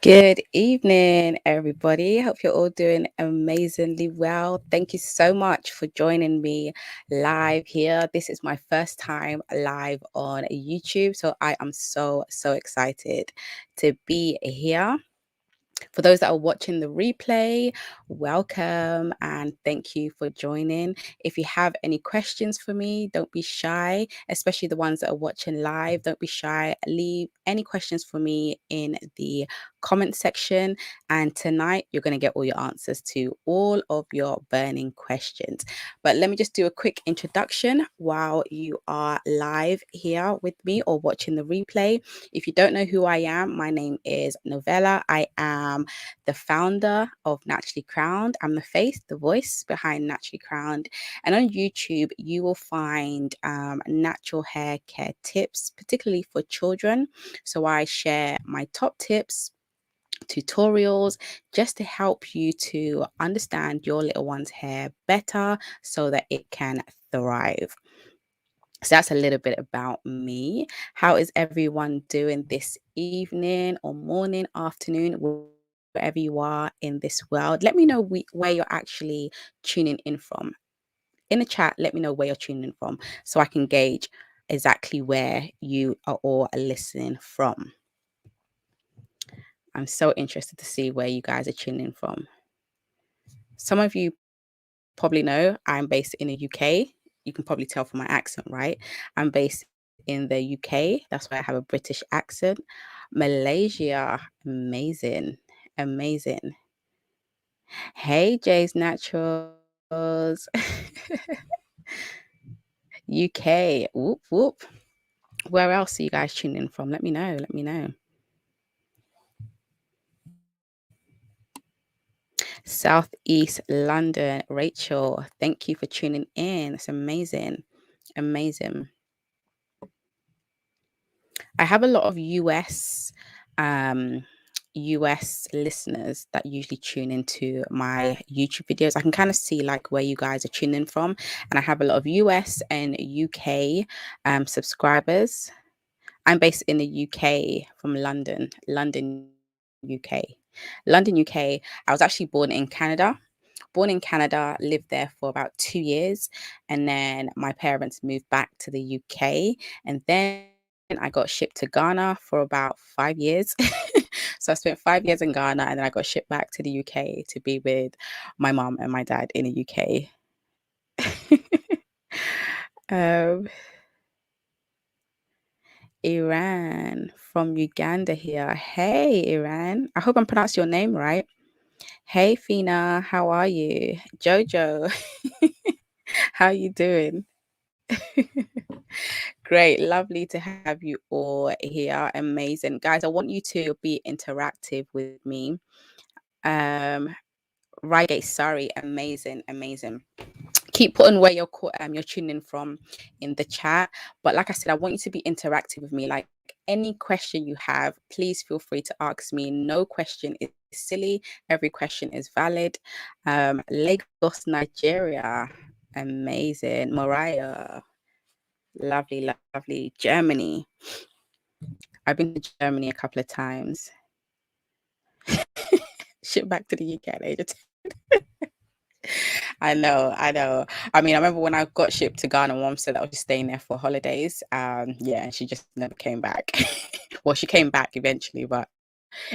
Good evening, everybody. Hope you're all doing amazingly well. Thank you so much for joining me live here. This is my first time live on YouTube, so I am so excited to be here. For those that are watching the replay, welcome and thank you for joining. If you have any questions for me, don't be shy, especially the ones that are watching live. Don't be shy. Leave any questions for me in the comment section. And tonight, you're going to get all your answers to all of your burning questions. But let me just do a quick introduction while you are live here with me or watching the replay. If you don't know who I am, my name is Novella. I am the founder of Naturally Crowned. I'm the face, the voice behind Naturally Crowned. And on YouTube, you will find natural hair care tips, particularly for children. So I share my top tips, tutorials, just to help you to understand your little one's hair better so that it can thrive. So that's a little bit about me. How is everyone doing this evening or morning, afternoon, wherever you are in this world? Let me know where you're actually tuning in from. In the chat, let me know where you're tuning in from so I can gauge exactly where you are all listening from. I'm so interested to see where you guys are tuning in from. Some of you probably know I'm based in the UK. You can probably tell from my accent, right? I'm based in the UK. That's why I have a British accent. Malaysia, amazing, amazing. Hey, Jay's Naturals. UK, whoop, whoop. Where else are you guys tuning in from? Let me know, let me know. Southeast London, Rachel, thank you for tuning in. It's amazing, amazing. I have a lot of US listeners that usually tune into my YouTube videos. I can kind of see like where you guys are tuning from, and I have a lot of US and UK subscribers. I'm based in the UK from London, UK. London, UK. I was actually born in Canada. Born in Canada, lived there for about 2 years, and then my parents moved back to the UK, and then I got shipped to Ghana for about 5 years. So I spent 5 years in Ghana, and then I got shipped back to the UK to be with my mom and my dad in the UK. um, Iran from Uganda here. Hey, Iran. I hope I'm pronouncing your name right. Hey, Fina. How are you? Jojo. How you doing? Great, lovely to have you all here. Amazing. Guys, I want you to be interactive with me. Reigate, sorry, amazing, amazing. Keep putting where you're tuning in from in the chat. But like I said, I want you to be interactive with me. Like any question you have, please feel free to ask me. No question is silly. Every question is valid. Lagos, Nigeria. Amazing. Mariah. Lovely, lovely. Germany. I've been to Germany a couple of times. Ship back to the UK at age of 10. I know, I know. I mean, I remember when I got shipped to Ghana, mom said that I was just staying there for holidays. Yeah, and she just never came back. Well, she came back eventually, but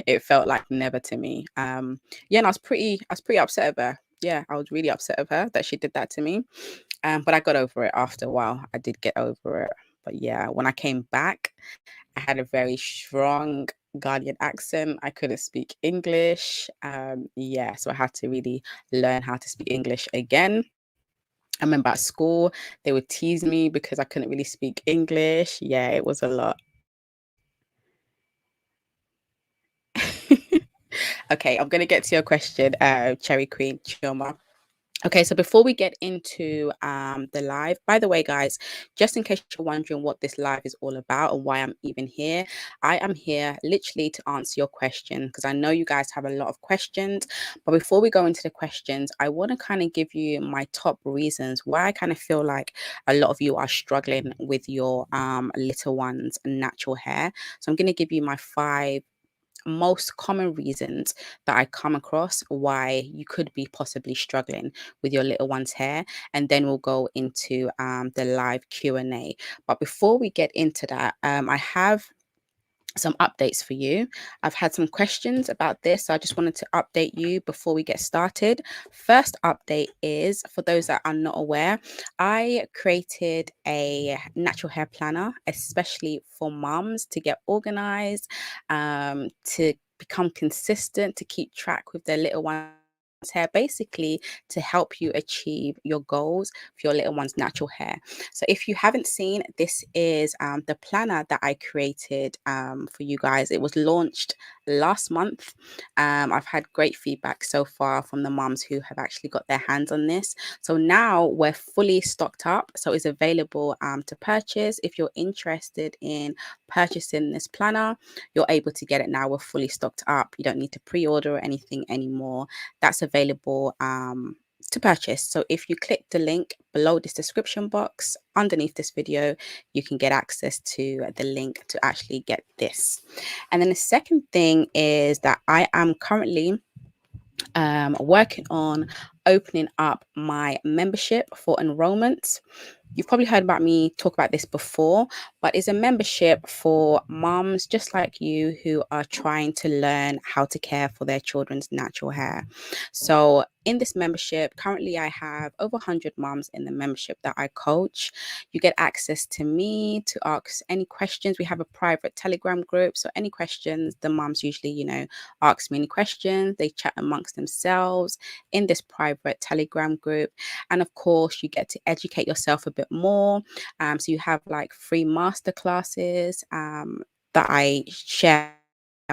it felt like never to me. Yeah, and I was pretty upset of her. Yeah, I was really upset of her that she did that to me. But I got over it after a while. I did get over it. But yeah, when I came back, I had a very strong Ghanaian accent. I couldn't speak English. Yeah, so I had to really learn how to speak English again. I remember at school, they would tease me because I couldn't really speak English. Yeah, it was a lot. Okay, I'm going to get to your question, Cherry Queen Chioma. Okay, so before we get into the live, by the way, guys, just in case you're wondering what this live is all about and why I'm even here, I am here literally to answer your question because I know you guys have a lot of questions. But before we go into the questions, I want to kind of give you my top reasons why I kind of feel like a lot of you are struggling with your little one's natural hair. So I'm going to give you my 5 most common reasons that I come across why you could be possibly struggling with your little one's hair, and then we'll go into the live Q&A. But before we get into that, I have some updates for you. I've had some questions about this, so I just wanted to update you before we get started. First update is, for those that are not aware, I created a natural hair planner, especially for mums to get organized, to become consistent, to keep track with their little one's hair, basically to help you achieve your goals for your little one's natural hair. So if you haven't seen, this is the planner that I created for you guys. It was launched last month. I've had great feedback so far from the moms who have actually got their hands on this. So now we're fully stocked up. So it's available to purchase. If you're interested in purchasing this planner, you're able to get it now. We're fully stocked up. You don't need to pre-order or anything anymore. That's available to purchase. So if you click the link below this description box underneath this video, you can get access to the link to actually get this. And then the second thing is that I am currently working on opening up my membership for enrollment. You've probably heard about me talk about this before, but it's a membership for moms just like you who are trying to learn how to care for their children's natural hair. So in this membership, currently I have over 100 moms in the membership that I coach. You get access to me to ask any questions. We have a private Telegram group. So any questions, the moms usually, ask me any questions. They chat amongst themselves in this private Telegram group. And of course, you get to educate yourself a bit more. So you have like free masterclasses that I share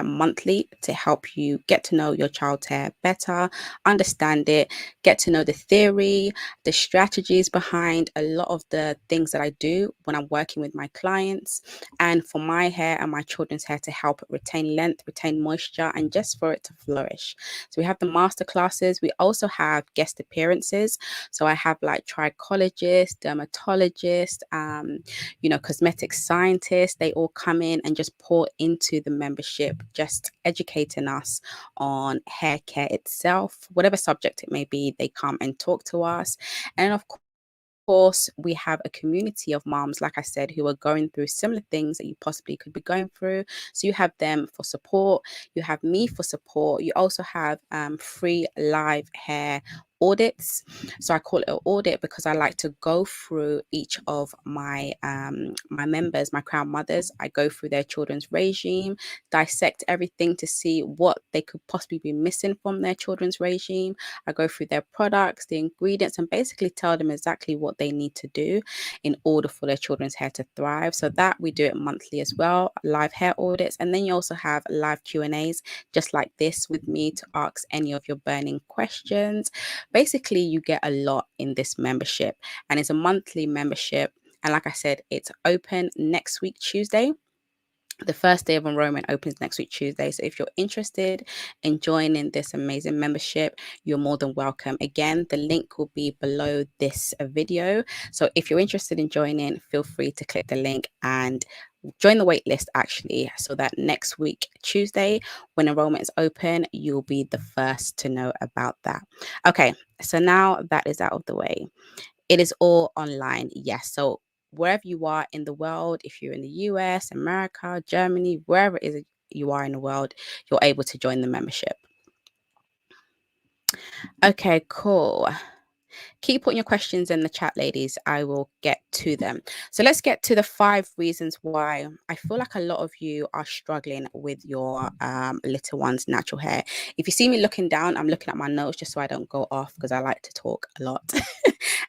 monthly to help you get to know your child's hair better, understand it, get to know the theory, the strategies behind a lot of the things that I do when I'm working with my clients, and for my hair and my children's hair to help it retain length, retain moisture, and just for it to flourish. So we have the master classes. We also have guest appearances. So I have like trichologists, dermatologists, cosmetic scientists. They all come in and just pour into the membership, just educating us on hair care itself, whatever subject it may be. They come and talk to us. And of course, we have a community of moms, like I said, who are going through similar things that you possibly could be going through. So you have them for support, you have me for support, you also have free live hair audits. So I call it an audit because I like to go through each of my my members, my crown mothers. I go through their children's regime, dissect everything to see what they could possibly be missing from their children's regime. I go through their products, the ingredients, and basically tell them exactly what they need to do in order for their children's hair to thrive. So that we do it monthly as well, live hair audits. And then you also have live Q&As just like this with me to ask any of your burning questions. Basically, you get a lot in this membership, and it's a monthly membership. And like I said, it's open next week, Tuesday. The first day of enrollment opens next week, Tuesday. So if you're interested in joining this amazing membership, you're more than welcome. Again, the link will be below this video. So if you're interested in joining, feel free to click the link and join the wait list actually, so that next week, Tuesday, when enrollment is open, you'll be the first to know about that. Okay, so now that is out of the way. It is all online, yes. So wherever you are in the world, if you're in the US, America, Germany, wherever it is you are in the world, you're able to join the membership. Okay, cool. Keep putting your questions in the chat, ladies. I will get to them. So let's get to the 5 reasons why I feel like a lot of you are struggling with your little one's natural hair. If you see me looking down, I'm looking at my notes just so I don't go off, because I like to talk a lot.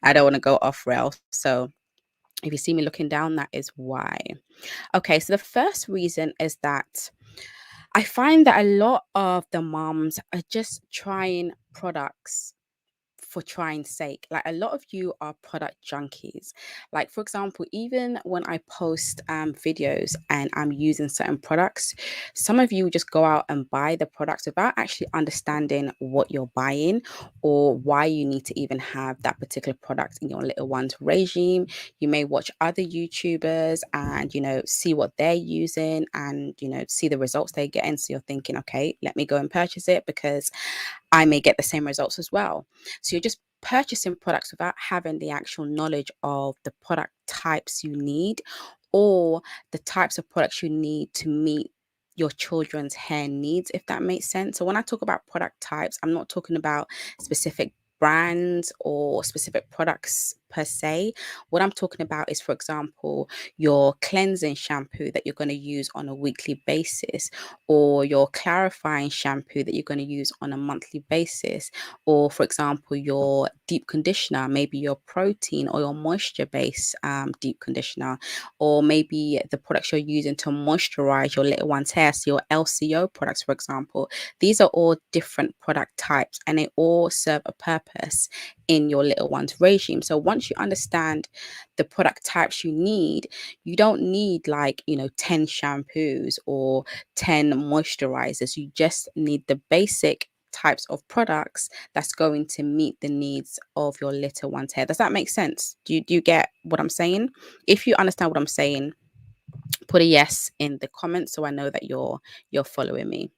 I don't want to go off rail. So if you see me looking down, that is why. Okay, so the first reason is that I find that a lot of the moms are just trying products for trying sake. Like a lot of you are product junkies. Like for example, even when I post videos and I'm using certain products, some of you just go out and buy the products without actually understanding what you're buying or why you need to even have that particular product in your little one's regime. You may watch other YouTubers and, see what they're using and, see the results they're getting. So you're thinking, okay, let me go and purchase it because I may get the same results as well. So you're just purchasing products without having the actual knowledge of the product types you need or the types of products you need to meet your children's hair needs, if that makes sense. So when I talk about product types, I'm not talking about specific brands or specific products per se. What I'm talking about is, for example, your cleansing shampoo that you're going to use on a weekly basis, or your clarifying shampoo that you're going to use on a monthly basis, or for example, your deep conditioner, maybe your protein or your moisture based deep conditioner, or maybe the products you're using to moisturize your little one's hair, so your LCO products, for example. These are all different product types and they all serve a purpose in your little one's regime. So once you understand the product types you need, you don't need 10 shampoos or 10 moisturizers. You just need the basic types of products that's going to meet the needs of your little one's hair. Does that make sense? Do you get what I'm saying? If you understand what I'm saying, put a yes in the comments so I know that you're following me.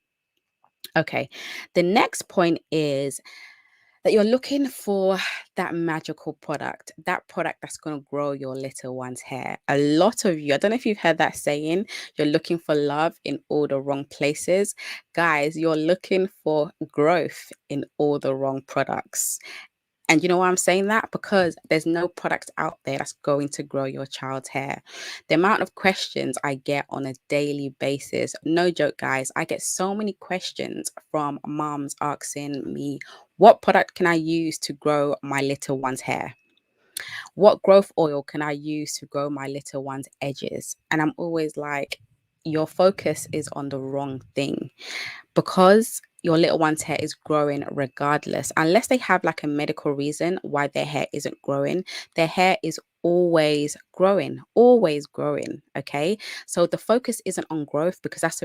Okay. The next point is that you're looking for that magical product, that product that's going to grow your little one's hair. A lot of you, I don't know if you've heard that saying, you're looking for love in all the wrong places. Guys, you're looking for growth in all the wrong products. And you know why I'm saying that? Because there's no product out there that's going to grow your child's hair. The amount of questions I get on a daily basis, no joke, guys, I get so many questions from moms asking me, what product can I use to grow my little one's hair? What growth oil can I use to grow my little one's edges? And I'm always like, your focus is on the wrong thing, because your little one's hair is growing regardless. Unless they have like a medical reason why their hair isn't growing, their hair is always growing, always growing. Okay. So the focus isn't on growth because that's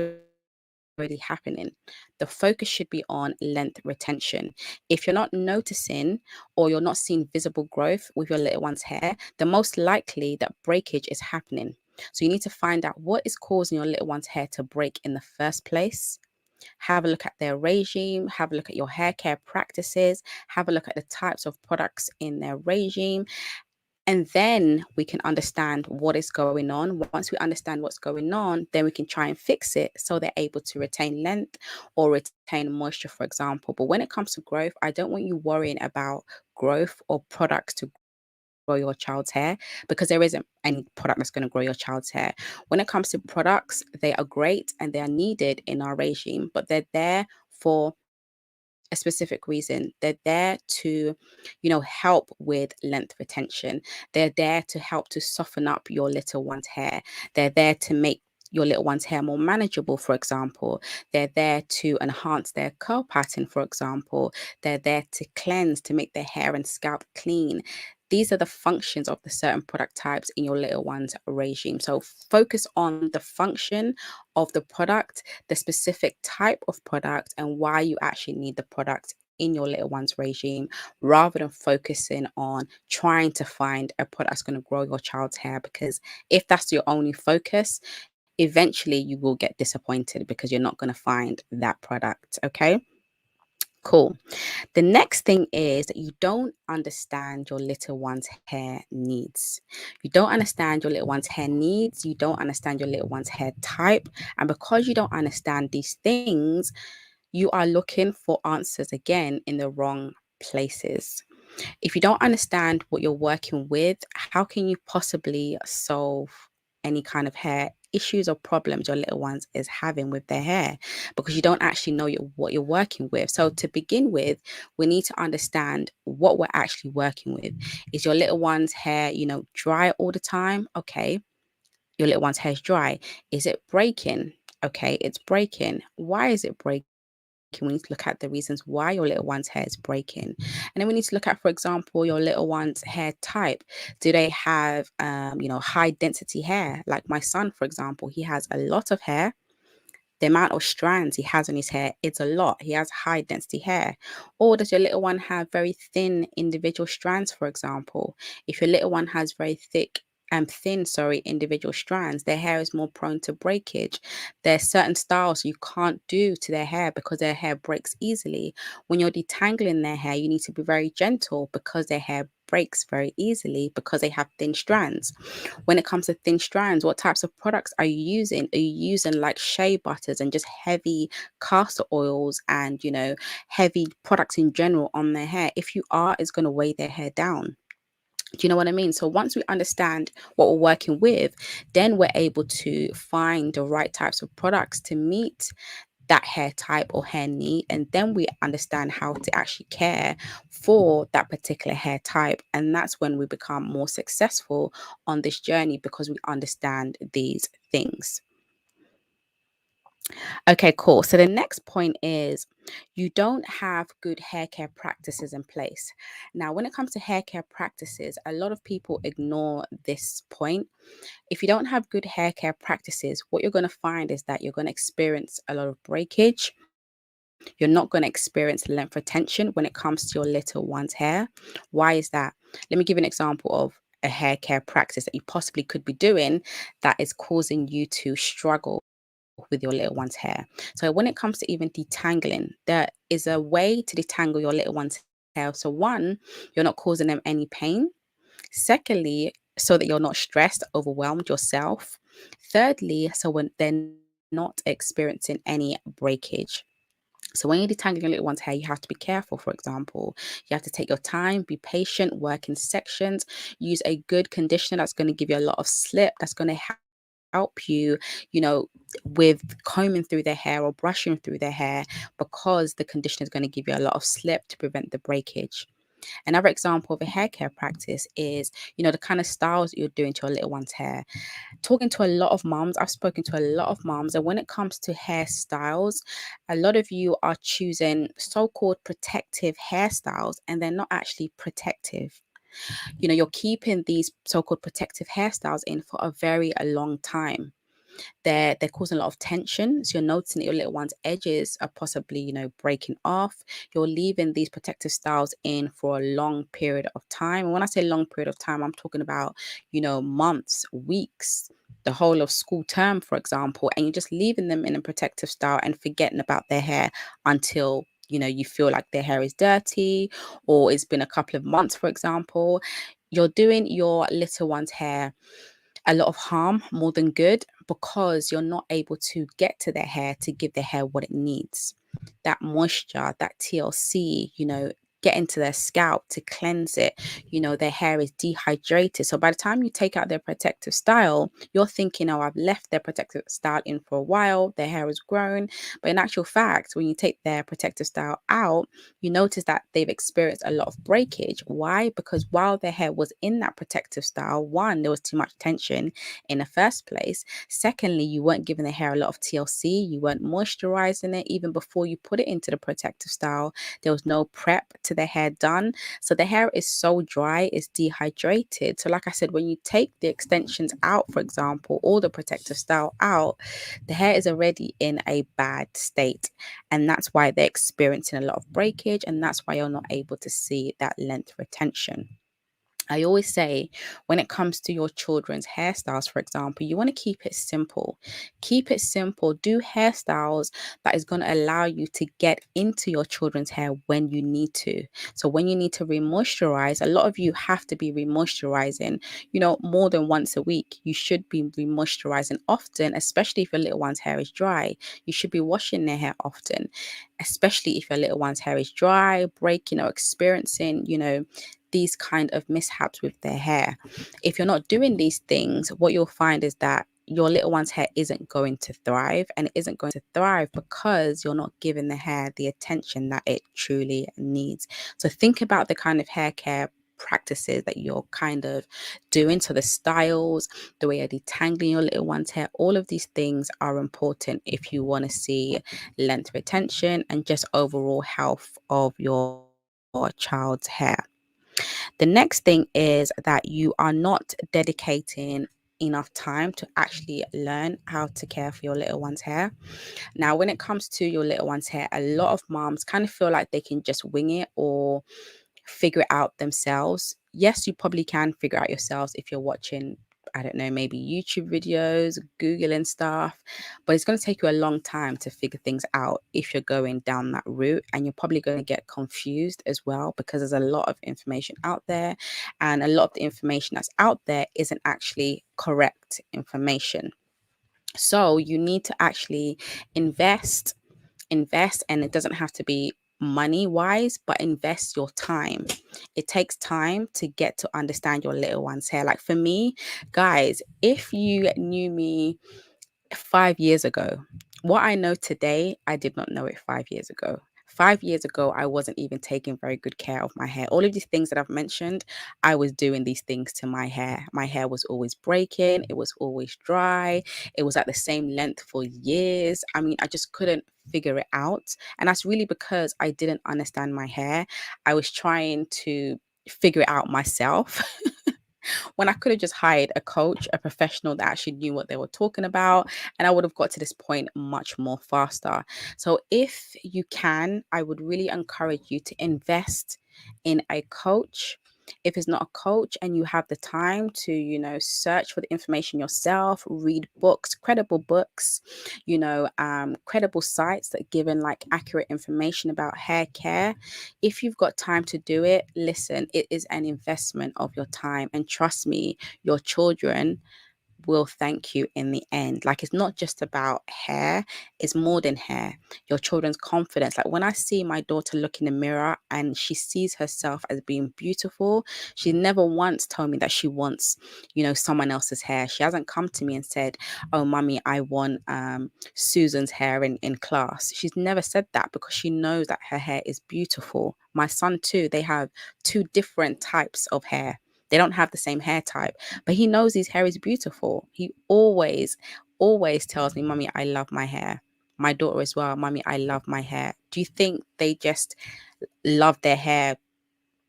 already happening. The focus should be on length retention. If you're not noticing or you're not seeing visible growth with your little one's hair, then most likely that breakage is happening. So you need to find out what is causing your little one's hair to break in the first place. Have a look at their regime, have a look at your hair care practices, have a look at the types of products in their regime, and then we can understand what is going on. Once we understand what's going on, then we can try and fix it so they're able to retain length or retain moisture, for example. But when it comes to growth, I don't want you worrying about growth or products to grow your child's hair, because there isn't any product that's going to grow your child's hair. When it comes to products, they are great and they are needed in our regime, but they're there for a specific reason. They're there to, help with length retention. They're there to help to soften up your little one's hair. They're there to make your little one's hair more manageable, for example. They're there to enhance their curl pattern, for example. They're there to cleanse, to make their hair and scalp clean. These are the functions of the certain product types in your little one's regime. So focus on the function of the product, the specific type of product, and why you actually need the product in your little one's regime, rather than focusing on trying to find a product that's going to grow your child's hair. Because if that's your only focus, eventually you will get disappointed because you're not going to find that product. Okay, cool. The next thing is that you don't understand your little one's hair needs. You don't understand your little one's hair needs. You don't understand your little one's hair type. And because you don't understand these things, you are looking for answers again in the wrong places. If you don't understand what you're working with, how can you possibly solve any kind of hair issues or problems your little ones is having with their hair? Because you don't actually know what you're working with. So to begin with, we need to understand what we're actually working with. Is your little one's hair, dry all the time? Okay, your little one's hair is dry. Is it breaking? Okay, it's breaking. Why is it breaking? we need to look at the reasons why your little one's hair is breaking. And then we need to look at, for example, your little one's hair type. Do they have, high density hair? Like my son, for example, he has a lot of hair. The amount of strands he has on his hair, it's a lot. He has high density hair. Or does your little one have very thin individual strands, for example? If your little one has very individual strands, their hair is more prone to breakage. There's certain styles you can't do to their hair because their hair breaks easily. When you're detangling their hair, you need to be very gentle because their hair breaks very easily because they have thin strands. When it comes to thin strands, what types of products are you using? Are you using like shea butters and just heavy castor oils and, heavy products in general on their hair? If you are, it's going to weigh their hair down. Do you know what I mean? So once we understand what we're working with, then we're able to find the right types of products to meet that hair type or hair need. And then we understand how to actually care for that particular hair type. And that's when we become more successful on this journey because we understand these things. Okay, cool. So the next point is you don't have good hair care practices in place. Now, when it comes to hair care practices, a lot of people ignore this point. If you don't have good hair care practices, what you're going to find is that you're going to experience a lot of breakage. You're not going to experience length retention when it comes to your little one's hair. Why is that? Let me give you an example of a hair care practice that you possibly could be doing that is causing you to struggle with your little one's hair. So when it comes to even detangling, there is a way to detangle your little one's hair. So one, you're not causing them any pain. Secondly, so that you're not stressed, overwhelmed yourself. Thirdly, so when they're not experiencing any breakage. So when you're detangling your little one's hair, you have to be careful. For example, you have to take your time, be patient, work in sections, use a good conditioner that's going to give you a lot of slip, that's going to help you, with combing through their hair or brushing through their hair, because the conditioner is going to give you a lot of slip to prevent the breakage. Another example of a hair care practice is, the kind of styles that you're doing to your little one's hair. Talking to a lot of moms, I've spoken to a lot of moms, and when it comes to hairstyles, a lot of you are choosing so-called protective hairstyles, and they're not actually protective. You're keeping these so-called protective hairstyles in for a long time. They're causing a lot of tension. So you're noticing that your little one's edges are possibly, breaking off. You're leaving these protective styles in for a long period of time. And when I say long period of time, I'm talking about, months, weeks, the whole of school term, for example, and you're just leaving them in a protective style and forgetting about their hair until you feel like their hair is dirty, or it's been a couple of months, for example. You're doing your little one's hair a lot of harm more than good because you're not able to get to their hair to give their hair what it needs. That moisture, that TLC, get into their scalp to cleanse it. Their hair is dehydrated. So by the time you take out their protective style, you're thinking, oh, I've left their protective style in for a while. Their hair has grown. But in actual fact, when you take their protective style out, you notice that they've experienced a lot of breakage. Why? Because while their hair was in that protective style, one, there was too much tension in the first place. Secondly, you weren't giving the hair a lot of TLC. You weren't moisturizing it even before you put it into the protective style. There was no prep to the hair done. So the hair is so dry, it's dehydrated. So like I said, when you take the extensions out, for example, or the protective style out, the hair is already in a bad state. And that's why they're experiencing a lot of breakage. And that's why you're not able to see that length retention. I always say when it comes to your children's hairstyles, for example, you want to keep it simple. Keep it simple. Do hairstyles that is going to allow you to get into your children's hair when you need to. So when you need to remoisturize, a lot of you have to be remoisturizing, more than once a week. You should be remoisturizing often, especially if your little one's hair is dry. You should be washing their hair often, especially if your little one's hair is dry, breaking or experiencing, these kind of mishaps with their hair. If you're not doing these things, what you'll find is that your little one's hair isn't going to thrive, and it isn't going to thrive because you're not giving the hair the attention that it truly needs. So think about the kind of hair care practices that you're kind of doing. So the styles, the way you're detangling your little one's hair, all of these things are important if you want to see length retention and just overall health of your child's hair. The next thing is that you are not dedicating enough time to actually learn how to care for your little one's hair. Now, when it comes to your little one's hair, a lot of moms kind of feel like they can just wing it or figure it out themselves. Yes, you probably can figure out yourselves if you're watching, I don't know, maybe YouTube videos, Googling stuff, but it's going to take you a long time to figure things out if you're going down that route. And you're probably going to get confused as well because there's a lot of information out there, and a lot of the information that's out there isn't actually correct information. So you need to actually invest, and it doesn't have to be money wise, but invest your time. It takes time to get to understand your little one's hair. Like for me, guys, if you knew me 5 years ago, what I know today, I did not know it 5 years ago. 5 years ago, I wasn't even taking very good care of my hair. All of these things that I've mentioned, I was doing these things to my hair. My hair was always breaking, it was always dry, it was at the same length for years. I mean, I just couldn't figure it out. And that's really because I didn't understand my hair. I was trying to figure it out myself. When I could have just hired a coach, a professional that actually knew what they were talking about, and I would have got to this point much more faster. So if you can, I would really encourage you to invest in a coach. If it's not a coach and you have the time to, search for the information yourself, read books, credible books, credible sites that give in like accurate information about hair care. If you've got time to do it, listen, it is an investment of your time. And trust me, your children will thank you in the end. Like, it's not just about hair, it's more than hair. Your children's confidence. Like, when I see my daughter look in the mirror and she sees herself as being beautiful, she never once told me that she wants, someone else's hair. She hasn't come to me and said, oh, mommy, I want Susan's hair in class. She's never said that because she knows that her hair is beautiful. My son too, they have two different types of hair. They don't have the same hair type, but he knows his hair is beautiful. He always tells me, mommy, I love my hair. My daughter as well, mommy, I love my hair. Do you think they just love their hair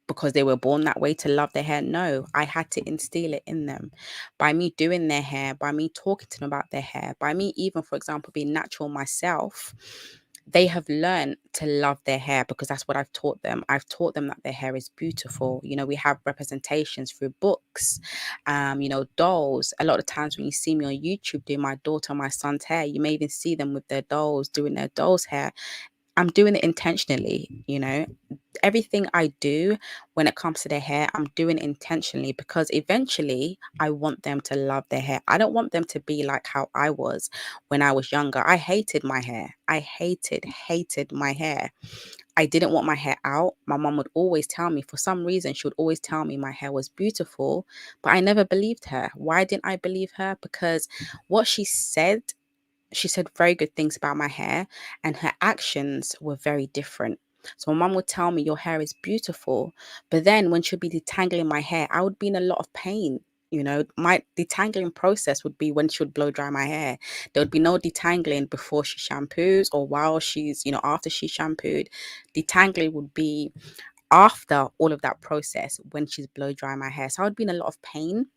because they were born that way to love their hair? No, I had to instill it in them by me doing their hair, by me talking to them about their hair, by me even, for example, being natural myself. They have learned to love their hair because that's what I've taught them. I've taught them that their hair is beautiful. We have representations through books, dolls. A lot of times when you see me on YouTube doing my daughter, my son's hair, you may even see them with their dolls, doing their dolls' hair. I'm doing it intentionally. Everything I do when it comes to their hair, I'm doing intentionally because eventually I want them to love their hair. I don't want them to be like how I was when I was younger. I hated my hair. I hated my hair. I didn't want my hair out. My mom would always tell me, for some reason, she would always tell me my hair was beautiful, but I never believed her. Why didn't I believe her? Because what she said very good things about my hair, and her actions were very different. So my mum would tell me your hair is beautiful, but then when she'd be detangling my hair, I would be in a lot of pain. My detangling process would be when she would blow dry my hair. There would be no detangling before she shampoos or while she's, after she shampooed. Detangling would be after all of that process when she's blow dry my hair. So I would be in a lot of pain.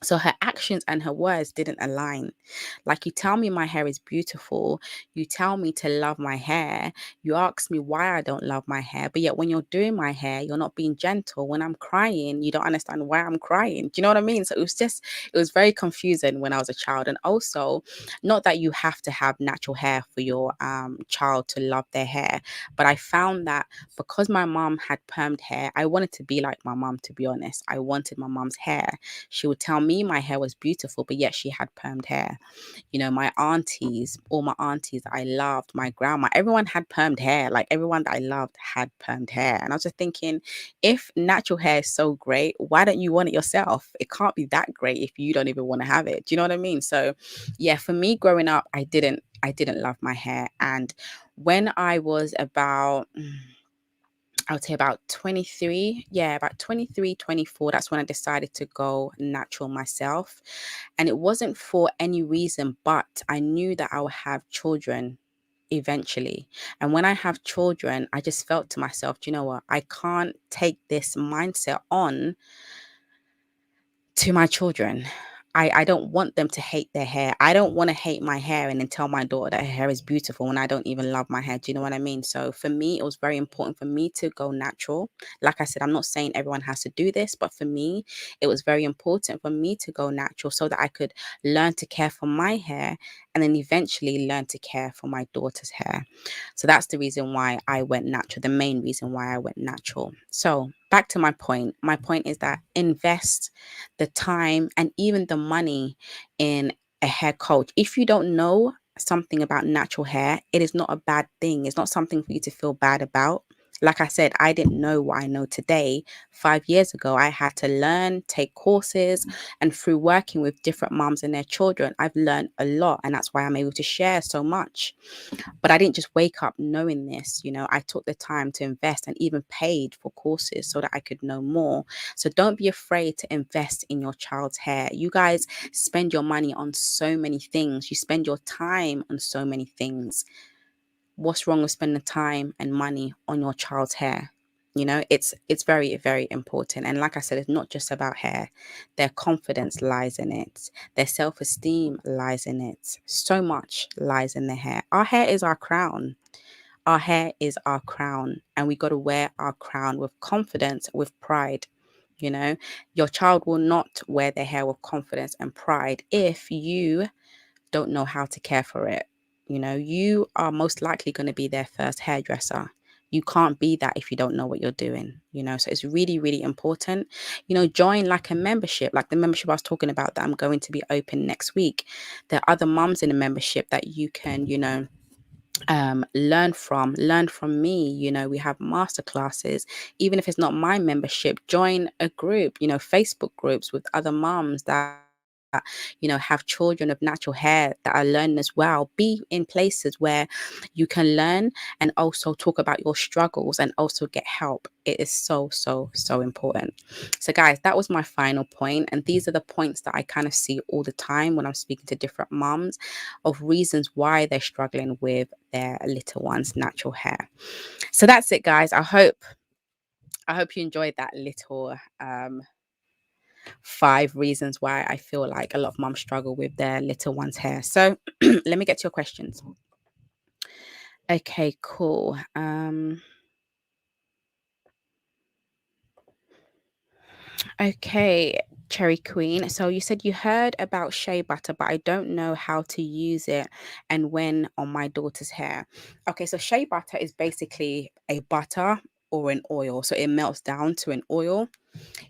So her actions and her words didn't align. Like, you tell me my hair is beautiful, you tell me to love my hair, you ask me why I don't love my hair, but yet when you're doing my hair, you're not being gentle. When I'm crying, you don't understand why I'm crying. Do you know what I mean? So it was very confusing when I was a child. And also, not that you have to have natural hair for your child to love their hair, but I found that because my mom had permed hair, I wanted to be like my mom, to be honest. I wanted my mom's hair. She would tell me my hair was beautiful, but yet she had permed hair. My aunties, all my aunties that I loved, my grandma, everyone had permed hair. Like, everyone that I loved had permed hair. And I was just thinking, if natural hair is so great, why don't you want it yourself? It can't be that great if you don't even want to have it. Do you know what I mean? So yeah, for me growing up, I didn't love my hair. And when I was about I would say about 23. Yeah, about 23, 24. That's when I decided to go natural myself. And it wasn't for any reason, but I knew that I would have children eventually. And when I have children, I just felt to myself, do you know what? I can't take this mindset on to my children. I don't want them to hate their hair. I don't want to hate my hair and then tell my daughter that her hair is beautiful when I don't even love my hair. Do you know what I mean? So for me, it was very important for me to go natural. Like I said, I'm not saying everyone has to do this, but for me, it was very important for me to go natural so that I could learn to care for my hair and then eventually learn to care for my daughter's hair. So that's the reason why I went natural, the main reason why I went natural. So back to my point. My point is that invest the time and even the money in a hair coach. If you don't know something about natural hair, it is not a bad thing. It's not something for you to feel bad about. Like I said, I didn't know what I know today. 5 years ago, I had to learn, take courses, and through working with different moms and their children, I've learned a lot. And that's why I'm able to share so much. But I didn't just wake up knowing this. I took the time to invest and even paid for courses so that I could know more. So don't be afraid to invest in your child's hair. You guys spend your money on so many things. You spend your time on so many things. What's wrong with spending time and money on your child's hair? It's very, very important. And like I said, it's not just about hair. Their confidence lies in it. Their self-esteem lies in it. So much lies in their hair. Our hair is our crown. Our hair is our crown. And we got to wear our crown with confidence, with pride. You know, your child will not wear their hair with confidence and pride if you don't know how to care for it. You are most likely going to be their first hairdresser. You can't be that if you don't know what you're doing. So it's really, really important. Join like a membership, like the membership I was talking about that I'm going to be open next week. There are other mums in a membership that you can, learn from me. We have master classes. Even if it's not my membership, join a group, Facebook groups with other moms that have children of natural hair that are learning as well. Be in places where you can learn and also talk about your struggles and also get help. It is so, so, so important. So guys, that was my final point, and these are the points that I kind of see all the time when I'm speaking to different moms of reasons why they're struggling with their little one's natural hair. So that's it, guys. I hope you enjoyed that little 5 reasons why I feel like a lot of moms struggle with their little one's hair. So let me get to your questions. Okay, cool. Okay, Cherry Queen. So you said you heard about shea butter, but I don't know how to use it and when on my daughter's hair. Okay, so shea butter is basically a butter or an oil. So it melts down to an oil.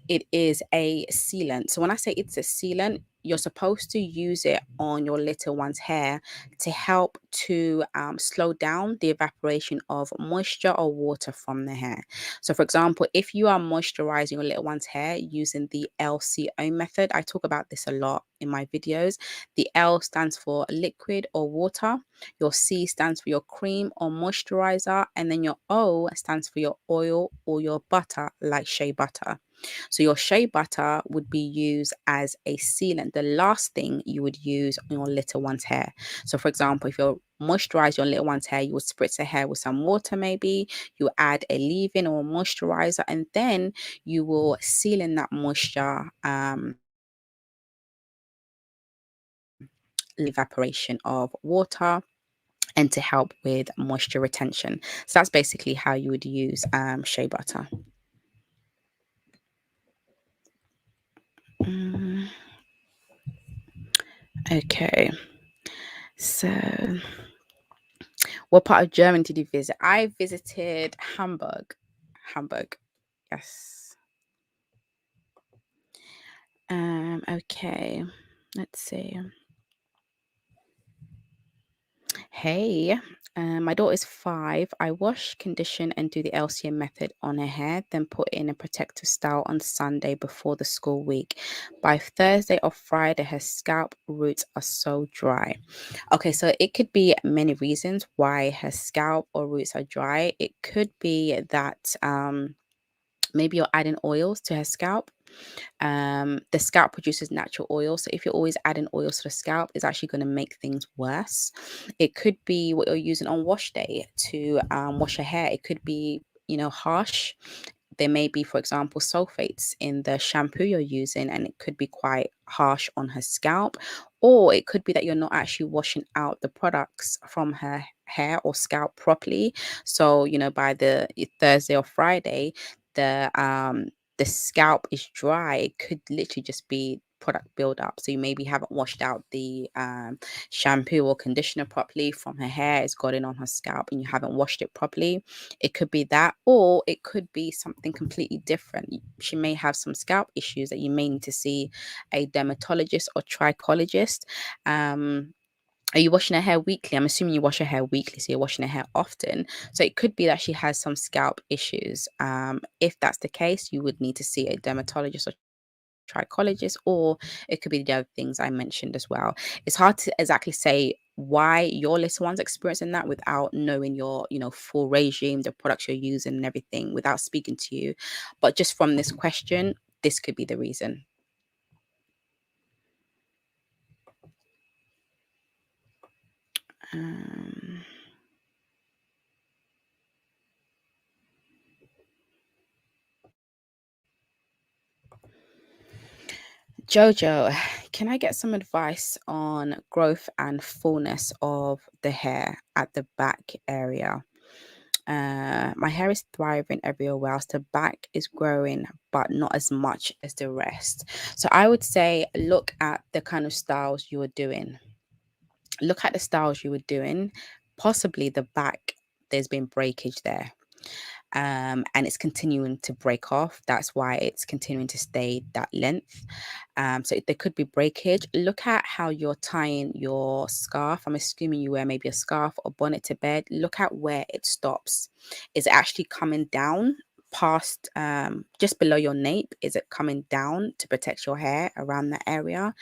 It is a sealant. So when I say it's a sealant, you're supposed to use it on your little one's hair to help to slow down the evaporation of moisture or water from the hair. So for example, if you are moisturizing your little one's hair using the LCO method, I talk about this a lot in my videos. The L stands for liquid or water, your C stands for your cream or moisturizer, and then your O stands for your oil or your butter, like shea butter. So your shea butter would be used as a sealant, the last thing you would use on your little one's hair. So for example, if you're moisturize your little one's hair, you would spritz her hair with some water, maybe you add a leave-in or a moisturizer, and then you will seal in that moisture, evaporation of water, and to help with moisture retention. So that's basically how you would use shea butter. Mm, okay, so what part of Germany did you visit? I visited Hamburg. Hamburg. Yes. Okay. Let's see. Hey. My daughter's 5. I wash, condition, and do the LCM method on her hair, then put in a protective style on Sunday before the school week. By Thursday or Friday, her scalp roots are so dry. Okay, so it could be many reasons why her scalp or roots are dry. It could be that maybe you're adding oils to her scalp. The scalp produces natural oil, so if you're always adding oils to the scalp, it's actually going to make things worse. It could be what you're using on wash day to wash your hair. It could be, harsh. There may be, for example, sulfates in the shampoo you're using, and it could be quite harsh on her scalp. Or it could be that you're not actually washing out the products from her hair or scalp properly. So, by the Thursday or Friday, the scalp is dry. It could literally just be product buildup. So you maybe haven't washed out the shampoo or conditioner properly from her hair. It's got in on her scalp and you haven't washed it properly. It could be that, or it could be something completely different. She may have some scalp issues that you may need to see a dermatologist or trichologist. Are you washing her hair weekly? I'm assuming you wash her hair weekly, so you're washing her hair often. So it could be that she has some scalp issues. If that's the case, you would need to see a dermatologist or trichologist, or it could be the other things I mentioned as well. It's hard to exactly say why your little one's experiencing that without knowing your, full regime, the products you're using and everything, without speaking to you. But just from this question, this could be the reason. Um, Jojo, can I get some advice on growth and fullness of the hair at the back area? My hair is thriving everywhere whilst the back is growing, but not as much as the rest. So I would say look at the kind of styles you were doing. Look at the styles you were doing. Possibly the back, there's been breakage there, and it's continuing to break off. That's why it's continuing to stay that length. So there could be breakage. Look at how you're tying your scarf. I'm assuming you wear maybe a scarf or bonnet to bed. Look at where it stops. Is it actually coming down past just below your nape? Is it coming down to protect your hair around that area?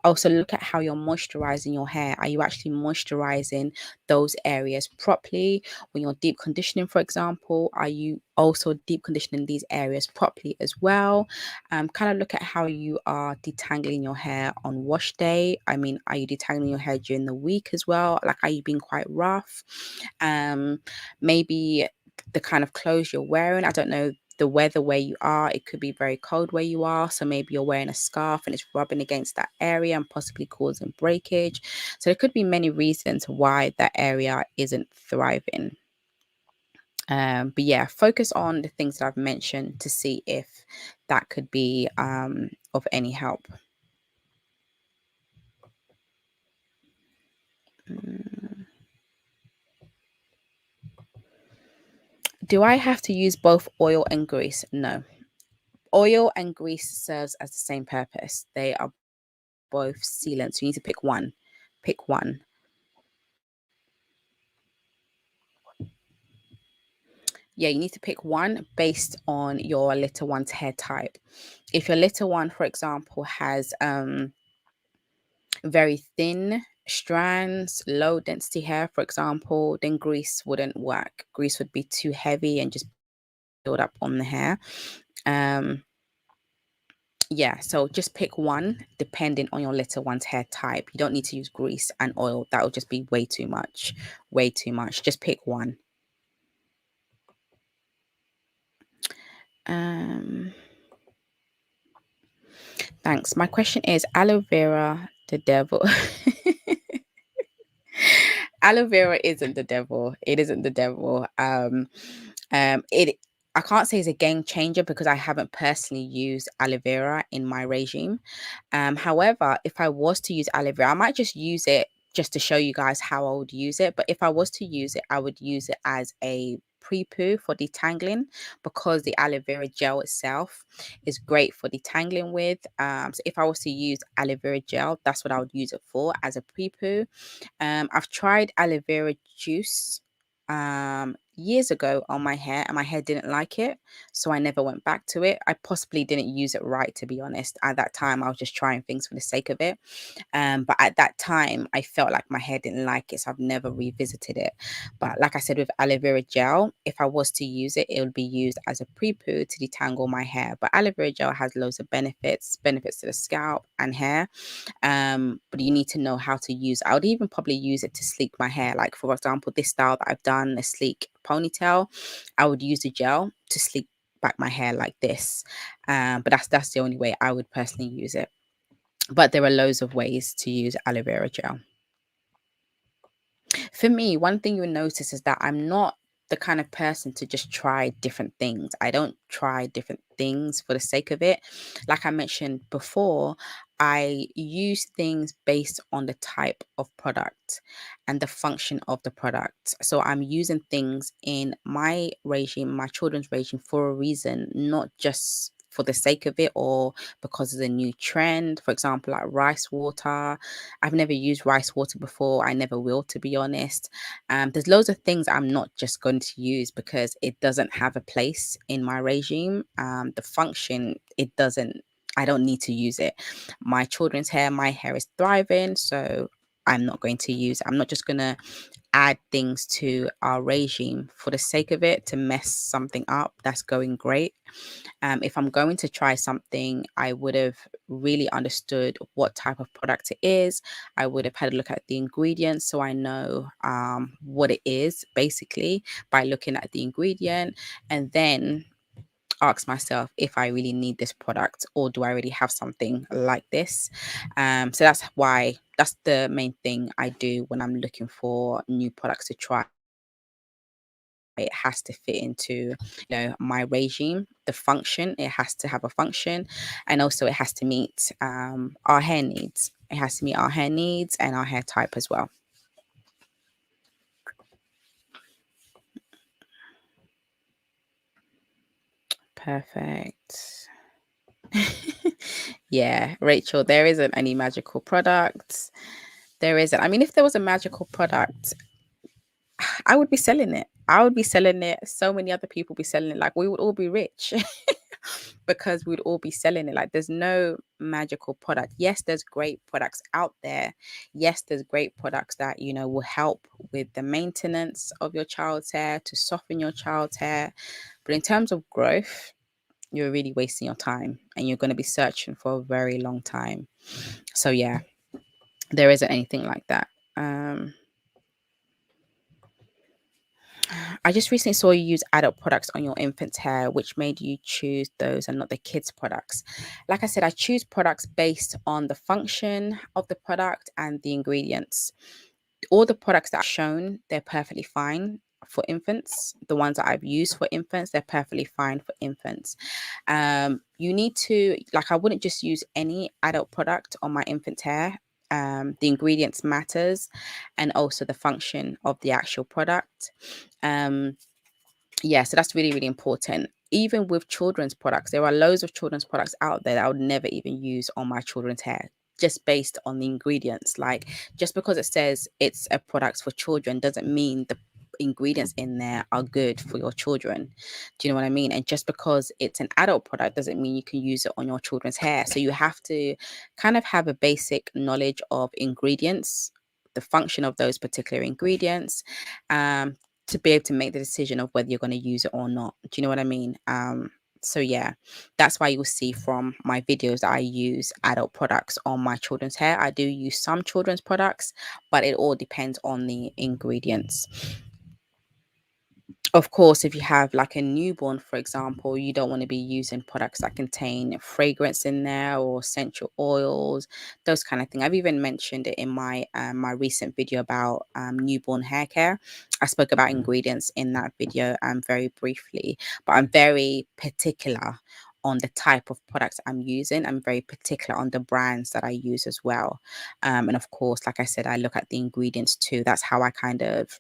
Also look at how you're moisturizing your hair. Are you actually moisturizing those areas properly? When you're deep conditioning, for example, are you also deep conditioning these areas properly as well? Kind of look at how you are detangling your hair on wash day. I mean, are you detangling your hair during the week as well? Like, are you being quite rough? Maybe the kind of clothes you're wearing. I don't know the weather where you are. It could be very cold where you are. So maybe you're wearing a scarf and it's rubbing against that area and possibly causing breakage. So there could be many reasons why that area isn't thriving. But yeah, focus on the things that I've mentioned to see if that could be of any help. Mm. Do I have to use both oil and grease? No. Oil and grease serves as the same purpose. They are both sealants. You need to pick one. Pick one. Yeah, you need to pick one based on your little one's hair type. If your little one, for example, has very thin strands, low density hair, for example, then grease wouldn't work. Grease would be too heavy and just build up on the hair. Um, yeah, so just pick one depending on your little one's hair type. You don't need to use grease and oil. That will just be way too much. Way too much. Just pick one. Um, Thanks. My question is aloe vera the devil? Aloe vera isn't the devil. It isn't the devil. It I can't say it's a game changer because I haven't personally used aloe vera in my regime. However, if I was to use aloe vera, I might just use it just to show you guys how I would use it. But if I was to use it, I would use it as a pre-poo for detangling because the aloe vera gel itself is great for detangling with. So if I was to use aloe vera gel, that's what I would use it for as a pre-poo. I've tried aloe vera juice years ago on my hair, and my hair didn't like it, so I never went back to it. I possibly didn't use it right, to be honest. At that time, I was just trying things for the sake of it. But at that time, I felt like my hair didn't like it, so I've never revisited it. But like I said, with aloe vera gel, if I was to use it, it would be used as a pre-poo to detangle my hair. But aloe vera gel has loads of benefits to the scalp and hair. But you need to know how to use. I would even probably use it to sleek my hair. Like for example, this style that I've done, a sleek ponytail, I would use the gel to sleek back my hair like this. But that's the only way I would personally use it. But there are loads of ways to use aloe vera gel. For me, one thing you'll notice is that I'm not the kind of person to just try different things. I don't try different things for the sake of it. Like I mentioned before, I use things based on the type of product and the function of the product. So I'm using things in my regime, my children's regime, for a reason, not just for the sake of it or because of the new trend. For example, like rice water. I've never used rice water before. I never will, to be honest. There's loads of things I'm not just going to use because it doesn't have a place in my regime. The function, it doesn't, I don't need to use it. My children's hair, my hair is thriving. So I'm not going to use, I'm not just going to add things to our regime for the sake of it to mess something up that's going great. If I'm going to try something, I would have really understood what type of product it is. I would have had a look at the ingredients so I know what it is basically by looking at the ingredient, and then ask myself if I really need this product or do I already have something like this. So that's the main thing I do when I'm looking for new products to try. It has to fit into, my regime, the function. It has to have a function, and also it has to meet our hair needs. It has to meet our hair needs and our hair type as well. Perfect. Yeah, Rachel, there isn't any magical products. There isn't. I mean, if there was a magical product, I would be selling it. I would be selling it. So many other people be selling it. Like we would all be rich because we'd all be selling it. Like there's no magical product. Yes, there's great products out there. Yes, there's great products that, will help with the maintenance of your child's hair, to soften your child's hair. But in terms of growth, you're really wasting your time and you're going to be searching for a very long time. So yeah, there isn't anything like that. I just recently saw you use adult products on your infant's hair, which made you choose those and not the kids' products. Like I said, I choose products based on the function of the product and the ingredients. All the products that I've shown, they're perfectly fine for infants. The ones that I've used for infants, they're perfectly fine for infants. You need to, like, I wouldn't just use any adult product on my infant's hair. The ingredients matters, and also the function of the actual product. Um, yeah, so that's really, really important. Even with children's products, there are loads of children's products out there that I would never even use on my children's hair, just based on the ingredients. Like, just because it says it's a product for children doesn't mean the ingredients in there are good for your children. Do you know what I mean? And just because it's an adult product doesn't mean you can use it on your children's hair. So you have to kind of have a basic knowledge of ingredients, the function of those particular ingredients, um, to be able to make the decision of whether you're going to use it or not. Do you know what I mean? So yeah, that's why you'll see from my videos that I use adult products on my children's hair. I do use some children's products, but it all depends on the ingredients. Of course, if you have like a newborn, for example, you don't want to be using products that contain fragrance in there or essential oils, those kind of things. I've even mentioned it in my recent video about newborn hair care. I spoke about ingredients in that video very briefly, but I'm very particular on the type of products I'm using. I'm very particular on the brands that I use as well. And of course, like I said, I look at the ingredients too. That's how I kind of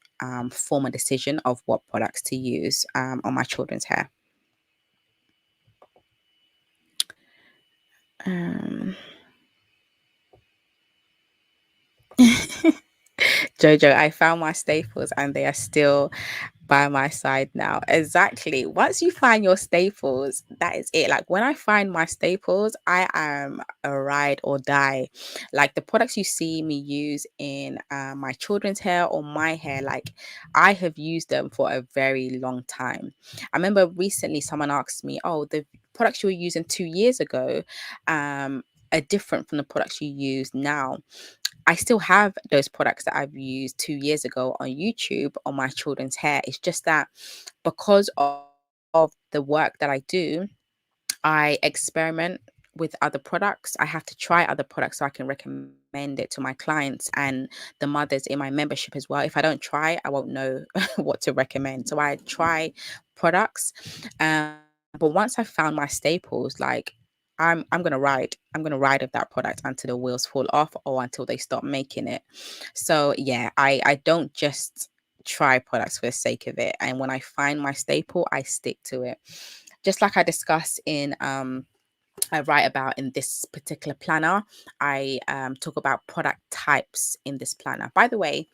form a decision of what products to use on my children's hair. Um, Jojo, I found my staples and they are still by my side now. Exactly. Once you find your staples, that is it. Like when I find my staples, I am a ride or die. Like the products you see me use in my children's hair or my hair, like I have used them for a very long time. I remember recently someone asked me, "Oh, the products you were using 2 years ago, are different from the products you use now." I still have those products that I've used 2 years ago on YouTube on my children's hair. It's just that because of the work that I do, I experiment with other products. I have to try other products so I can recommend it to my clients and the mothers in my membership as well. If I don't try, I won't know what to recommend. So I try products. But once I found my staples, like I'm gonna ride. I'm gonna ride with that product until the wheels fall off or until they stop making it. So yeah, I don't just try products for the sake of it. And when I find my staple, I stick to it. Just like I discuss in I write about in this particular planner, I talk about product types in this planner. By the way,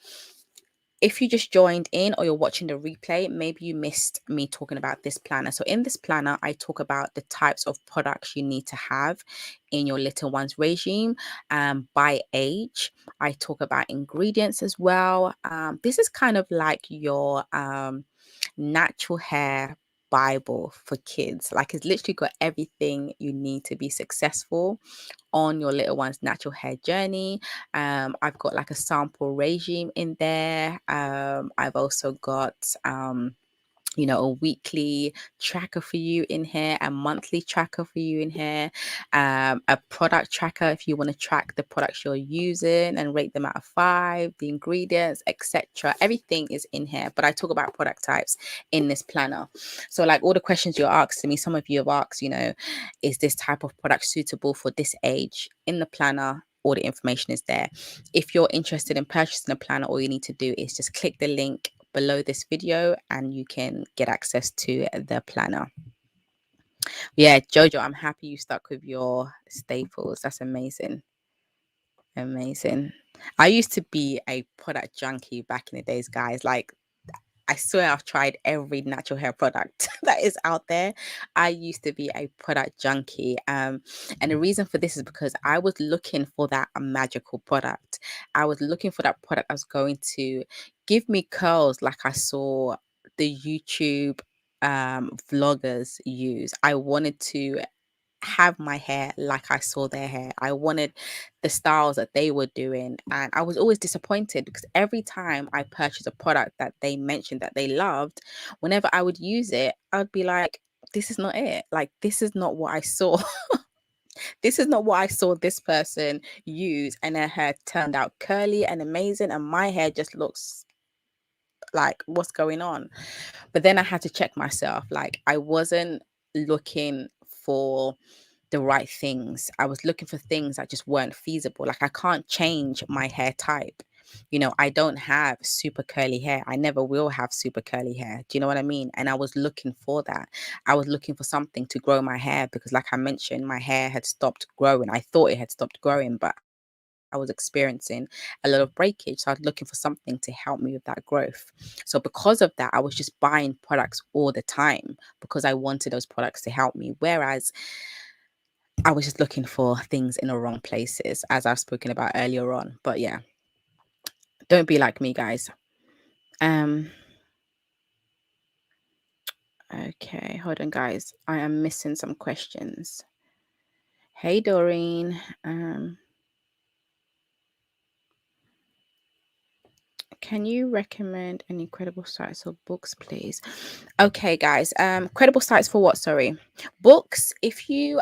if you just joined in or you're watching the replay, maybe you missed me talking about this planner. So in this planner, I talk about the types of products you need to have in your little one's regime by age. I talk about ingredients as well. This is kind of like your natural hair Bible for kids. Like it's literally got everything you need to be successful on your little one's natural hair journey. I've got like a sample regime in there. I've also got a weekly tracker for you in here, a monthly tracker for you in here, a product tracker if you want to track the products you're using and rate them out of 5, the ingredients, etc. Everything is in here, but I talk about product types in this planner. So like all the questions you're asking me, some of you have asked, is this type of product suitable for this age? In the planner, all the information is there. If you're interested in purchasing a planner, all you need to do is just click the link below this video and you can get access to the planner. Yeah, Jojo, I'm happy you stuck with your staples. That's amazing. Amazing. I used to be a product junkie back in the days, guys. Like I swear I've tried every natural hair product that is out there. I used to be a product junkie. And the reason for this is because I was looking for that magical product. I was looking for that product that was going to give me curls like I saw the YouTube vloggers use. I wanted to have my hair like I saw their hair. I wanted the styles that they were doing. And I was always disappointed because every time I purchased a product that they mentioned that they loved, whenever I would use it, I would be like, this is not it. Like, this is not what I saw. This is not what I saw this person use. And their hair turned out curly and amazing. And my hair just looks like, what's going on? But then I had to check myself. Like, I wasn't looking for the right things. I was looking for things that just weren't feasible. Like I can't change my hair type. I don't have super curly hair. I never will have super curly hair. Do you know what I mean? And I was looking for that. I was looking for something to grow my hair because like I mentioned, my hair had stopped growing. I thought it had stopped growing, but I was experiencing a lot of breakage. So I was looking for something to help me with that growth. So because of that, I was just buying products all the time because I wanted those products to help me. Whereas I was just looking for things in the wrong places, as I've spoken about earlier on. But yeah, don't be like me, guys. Um, okay, hold on, guys. I am missing some questions. Hey, Doreen. Can you recommend any credible sites or books, please? Okay, guys. Credible sites for what? Sorry, books. If you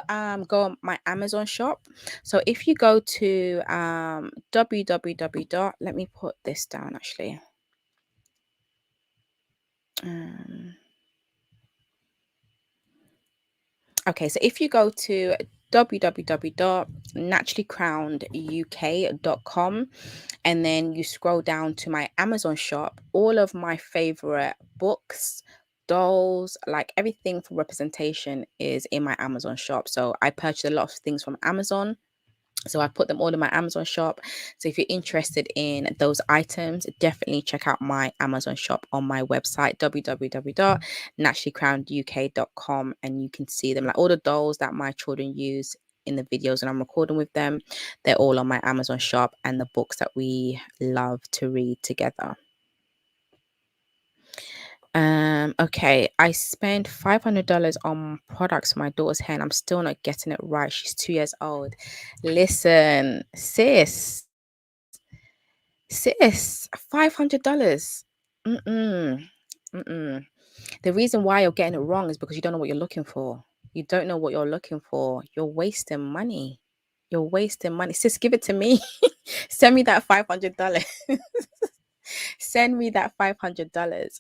go on my Amazon shop, so if you go to www dot, let me put this down actually. Okay, so if you go to www.naturallycrowneduk.com and then you scroll down to my Amazon shop, all of my favorite books, dolls, like everything for representation is in my Amazon shop. So I purchase a lot of things from Amazon. So I put them all in my Amazon shop. So if you're interested in those items, definitely check out my Amazon shop on my website, www.naturallycrowneduk.com, and you can see them, like all the dolls that my children use in the videos and I'm recording with them. They're all on my Amazon shop, and the books that we love to read together. Okay, I spent $500 on products for my daughter's hair and I'm still not getting it right. She's 2 years old. Listen, sis, $500. Mm-mm, mm-mm. The reason why you're getting it wrong is because you don't know what you're looking for. You don't know what you're looking for. You're wasting money. You're wasting money. Sis, give it to me. Send me that $500. Send me that $500.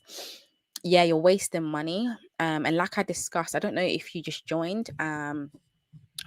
Yeah, you're wasting money. And like I discussed, I don't know if you just joined.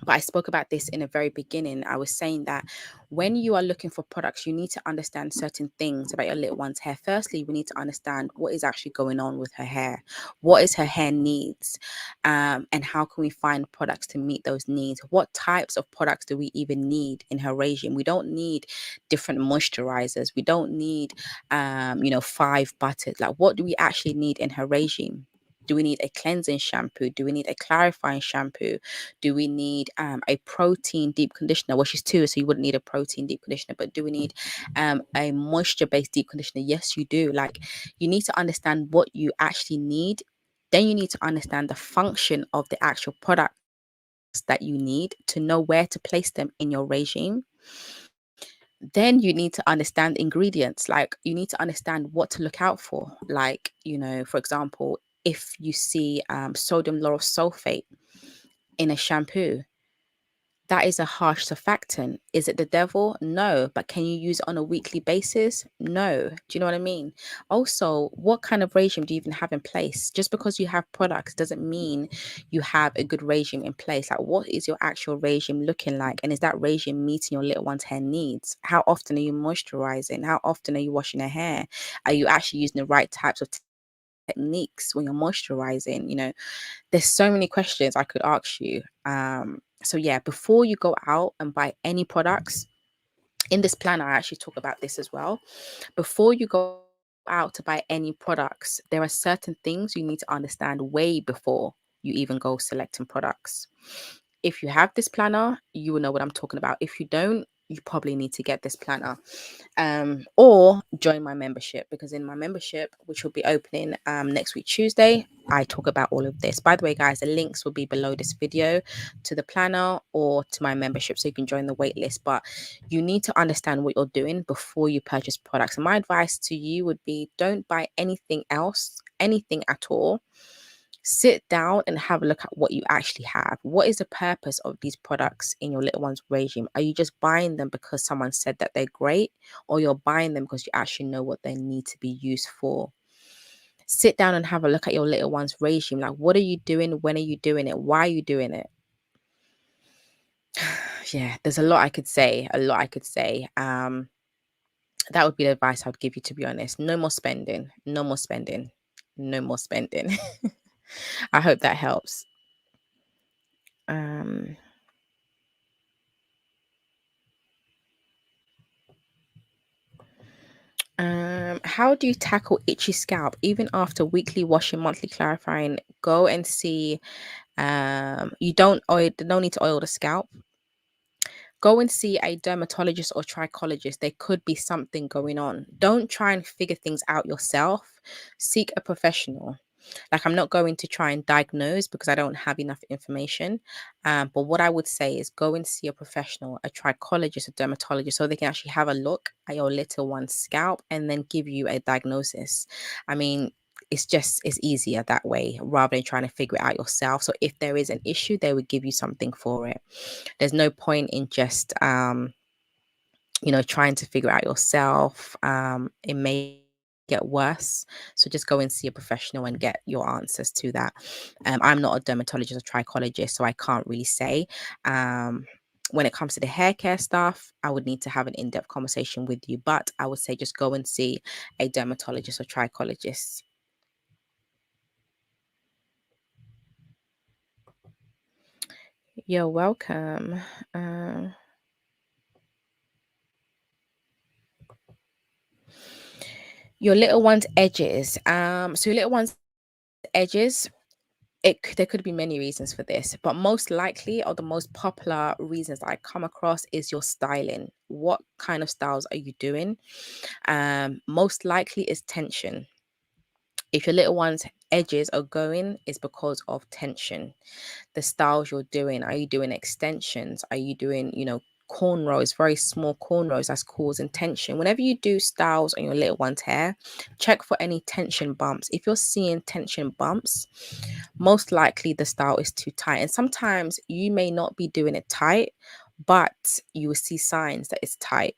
But I spoke about this in the very beginning. I was saying that when you are looking for products, you need to understand certain things about your little one's hair. Firstly, we need to understand what is actually going on with her hair. What is her hair needs? And how can we find products to meet those needs? What types of products do we even need in her regime? We don't need different moisturizers. We don't need, 5 butters. Like, what do we actually need in her regime? Do we need a cleansing shampoo? Do we need a clarifying shampoo? Do we need a protein deep conditioner? Well, she's 2, so you wouldn't need a protein deep conditioner. But do we need a moisture-based deep conditioner? Yes, you do. Like, you need to understand what you actually need. Then you need to understand the function of the actual products that you need to know where to place them in your regime. Then you need to understand ingredients. Like, you need to understand what to look out for. Like, for example, if you see sodium lauryl sulfate in a shampoo, that is a harsh surfactant. Is it the devil? No. But can you use it on a weekly basis? No. Do you know what I mean? Also, what kind of regime do you even have in place? Just because you have products doesn't mean you have a good regime in place. Like, what is your actual regime looking like? And is that regime meeting your little one's hair needs? How often are you moisturizing? How often are you washing her hair? Are you actually using the right types of techniques when you're moisturizing? There's so many questions I could ask you. So yeah, before you go out and buy any products, in this plan, I actually talk about this as well. Before you go out to buy any products, there are certain things you need to understand way before you even go selecting products. If you have this planner, you will know what I'm talking about. If you don't, you probably need to get this planner, or join my membership, because in my membership, which will be opening next week Tuesday, I talk about all of this. By the way, guys, the links will be below this video to the planner or to my membership, so you can join the wait list. But you need to understand what you're doing before you purchase products. And my advice to you would be, don't buy anything else, anything at all. Sit down and have a look at what you actually have. What is the purpose of these products in your little one's regime? Are you just buying them because someone said that they're great, or you're buying them because you actually know what they need to be used for? Sit down and have a look at your little one's regime. Like, what are you doing? When are you doing it? Why are you doing it? Yeah, there's a lot I could say. That would be the advice I would give you, to be honest. No more spending. No more spending. No more spending. I hope that helps. Um, how do you tackle itchy scalp even after weekly washing, monthly clarifying? Go and see. You don't oil. No need to oil the scalp. Go and see a dermatologist or trichologist. There could be something going on. Don't try and figure things out yourself. Seek a professional. Like, I'm not going to try and diagnose because I don't have enough information. But what I would say is go and see a professional, a trichologist, a dermatologist, so they can actually have a look at your little one's scalp and then give you a diagnosis. I mean, it's easier that way rather than trying to figure it out yourself. So if there is an issue, they would give you something for it. There's no point in just trying to figure out yourself. It may get worse. So just go and see a professional and get your answers to that. I'm not a dermatologist or trichologist, so I can't really say. When it comes to the hair care stuff, I would need to have an in-depth conversation with you, but I would say just go and see a dermatologist or trichologist. You're welcome. Your little one's edges. So your little one's edges, there could be many reasons for this, but most likely, or the most popular reasons that I come across, is your styling. What kind of styles are you doing? Most likely is tension. If your little one's edges are going, it's because of tension. The styles you're doing, are you doing extensions? Are you doing, cornrows, very small cornrows that's causing tension? Whenever you do styles on your little one's hair, check for any tension bumps. If you're seeing tension bumps, most likely the style is too tight. And sometimes you may not be doing it tight, but you will see signs that it's tight.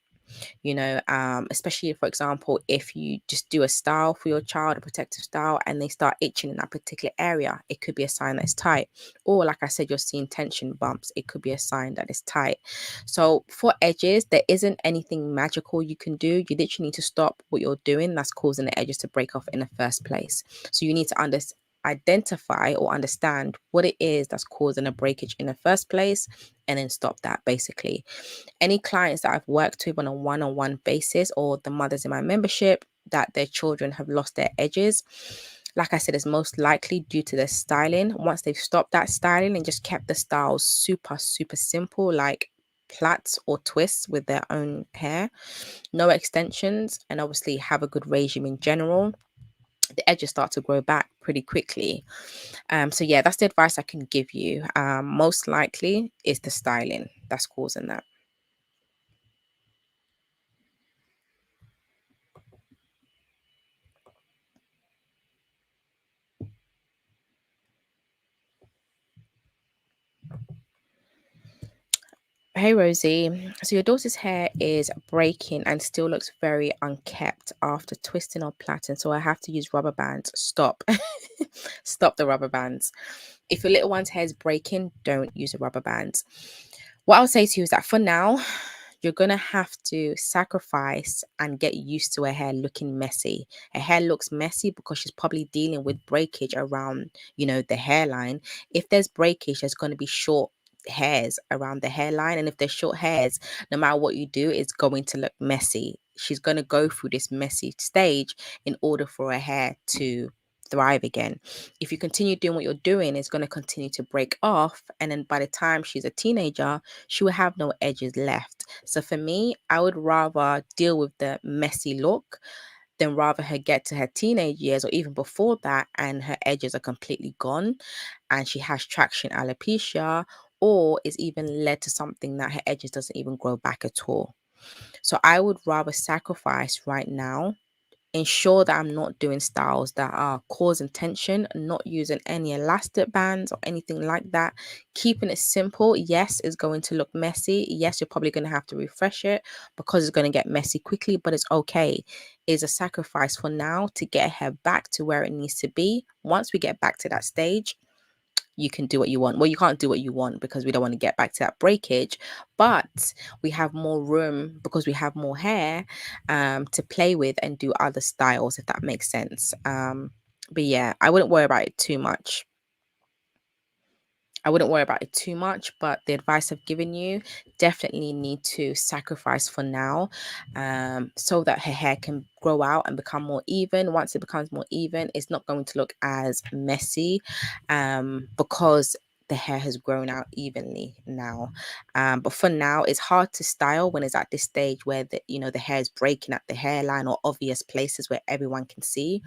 Especially, for example, if you just do a style for your child, a protective style, and they start itching in that particular area, it could be a sign that it's tight. Or like I said, you're seeing tension bumps, it could be a sign that it's tight. So for edges, there isn't anything magical you can do. You literally need to stop what you're doing that's causing the edges to break off in the first place. So you need to identify or understand what it is that's causing a breakage in the first place, and then stop that. Basically, any clients that I've worked with on a one-on-one basis, or the mothers in my membership that their children have lost their edges, like I said, is most likely due to their styling. Once they've stopped that styling and just kept the styles super, super simple, like plaits or twists with their own hair, no extensions, and obviously have a good regime in general, the edges start to grow back pretty quickly. So yeah, that's the advice I can give you. Most likely is the styling that's causing that. Hey Rosie, so your daughter's hair is breaking and still looks very unkept after twisting or plaiting, so I have to use rubber bands. Stop. Stop the rubber bands. If your little one's hair is breaking, don't use the rubber bands. What I'll say to you is that for now, you're going to have to sacrifice and get used to her hair looking messy. Her hair looks messy because she's probably dealing with breakage around, the hairline. If there's breakage, there's going to be short hairs around the hairline. And if there's short hairs, no matter what you do, it's going to look messy. She's going to go through this messy stage in order for her hair to thrive again. If you continue doing what you're doing, it's going to continue to break off. And then by the time she's a teenager, she will have no edges left. So for me, I would rather deal with the messy look than rather her get to her teenage years or even before that and her edges are completely gone and she has traction alopecia, or is even led to something that her edges doesn't even grow back at all. So I would rather sacrifice right now, ensure that I'm not doing styles that are causing tension, not using any elastic bands or anything like that. Keeping it simple, yes, is going to look messy. Yes, you're probably going to have to refresh it because it's going to get messy quickly, but it's okay. It's a sacrifice for now to get her back to where it needs to be. Once we get back to that stage, you can do what you want. Well, you can't do what you want because we don't want to get back to that breakage, but we have more room because we have more hair to play with and do other styles, if that makes sense. But yeah, I wouldn't worry about it too much. I wouldn't worry about it too much, but the advice I've given you, definitely need to sacrifice for now, so that her hair can grow out and become more even. Once it becomes more even, it's not going to look as messy, because the hair has grown out evenly now. But for now, it's hard to style when it's at this stage where the hair is breaking at the hairline or obvious places where everyone can see.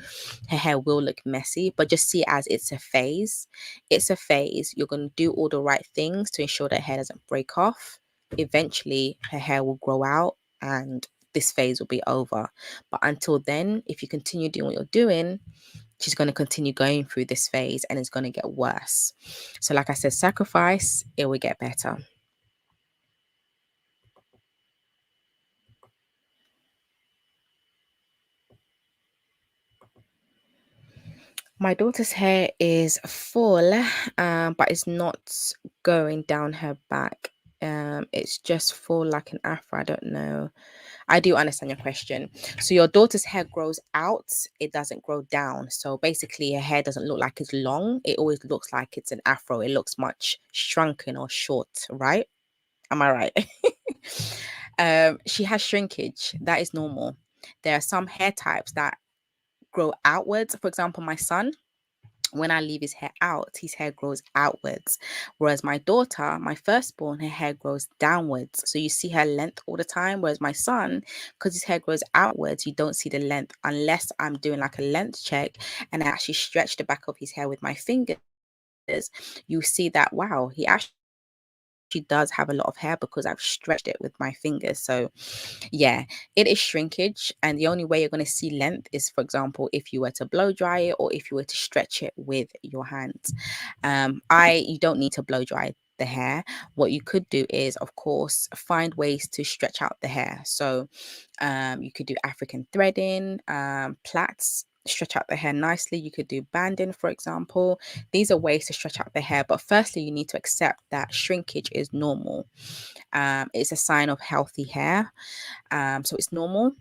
Her hair will look messy, but just see it as it's a phase. It's a phase. You're going to do all the right things to ensure that hair doesn't break off. Eventually, her hair will grow out and this phase will be over. But until then, if you continue doing what you're doing, she's going to continue going through this phase and it's going to get worse. So, like I said, sacrifice, it will get better. My daughter's hair is full, but it's not going down her back. It's just full like an afro. I don't know. I do understand your question. So your daughter's hair grows out, it doesn't grow down. So basically her hair doesn't look like it's long. It always looks like it's an afro. It looks much shrunken or short, right? Am I right? She has shrinkage. That is normal. There are some hair types that grow outwards. For example, my son, when I leave his hair out, his hair grows outwards. Whereas my daughter, my firstborn, her hair grows downwards. So you see her length all the time. Whereas my son, because his hair grows outwards, you don't see the length unless I'm doing like a length check and I actually stretch the back of his hair with my fingers. You see that, wow, he actually does have a lot of hair because I've stretched it with my fingers. So yeah, it is shrinkage, and the only way you're going to see length is, for example, if you were to blow dry it or if you were to stretch it with your hands. You don't need to blow dry the hair. What you could do is, of course, find ways to stretch out the hair. So you could do African threading, plaits, stretch out the hair nicely. You could do banding, for example. These are ways to stretch out the hair, but firstly you need to accept that shrinkage is normal. It's a sign of healthy hair, so it's normal.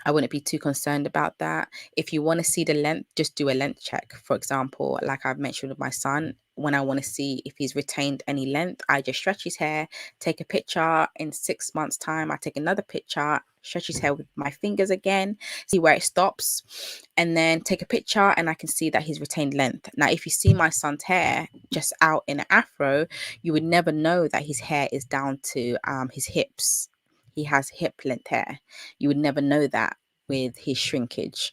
I wouldn't be too concerned about that. If you want to see the length, just do a length check. For example, like I've mentioned with my son, when I want to see if he's retained any length, I just stretch his hair, take a picture. In 6 months' time, I take another picture, stretch his hair with my fingers again, see where it stops, and then take a picture and I can see that he's retained length. Now, if you see my son's hair just out in an afro, you would never know that his hair is down to his hips. He has hip length hair. You would never know that with his shrinkage.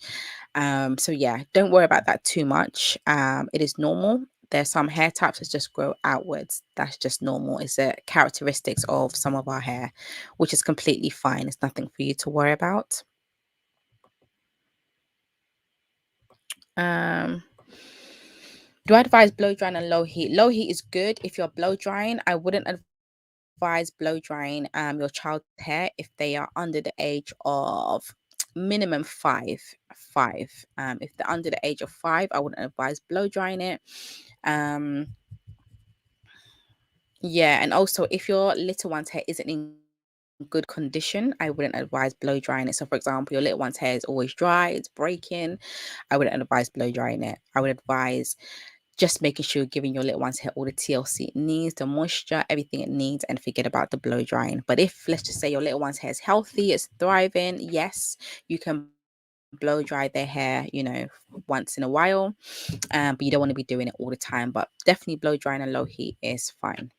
So yeah, don't worry about that too much. It is normal. There's some hair types that just grow outwards. That's just normal. It's a characteristics of some of our hair, which is completely fine. It's nothing for you to worry about. Um, do I advise blow drying and low heat? Low heat is good if you're blow drying. I wouldn't advise blow drying your child's hair if they are under the age of minimum five. If they're under the age of 5, I wouldn't advise blow drying it. Yeah, and also if your little one's hair isn't in good condition, I wouldn't advise blow drying it. So for example, your little one's hair is always dry, it's breaking, I wouldn't advise blow drying it. I would advise just making sure you're giving your little one's hair all the TLC it needs, the moisture, everything it needs, and forget about the blow drying. But if, let's just say, your little one's hair is healthy, it's thriving, yes, you can blow dry their hair, once in a while, but you don't want to be doing it all the time. But definitely blow drying and low heat is fine.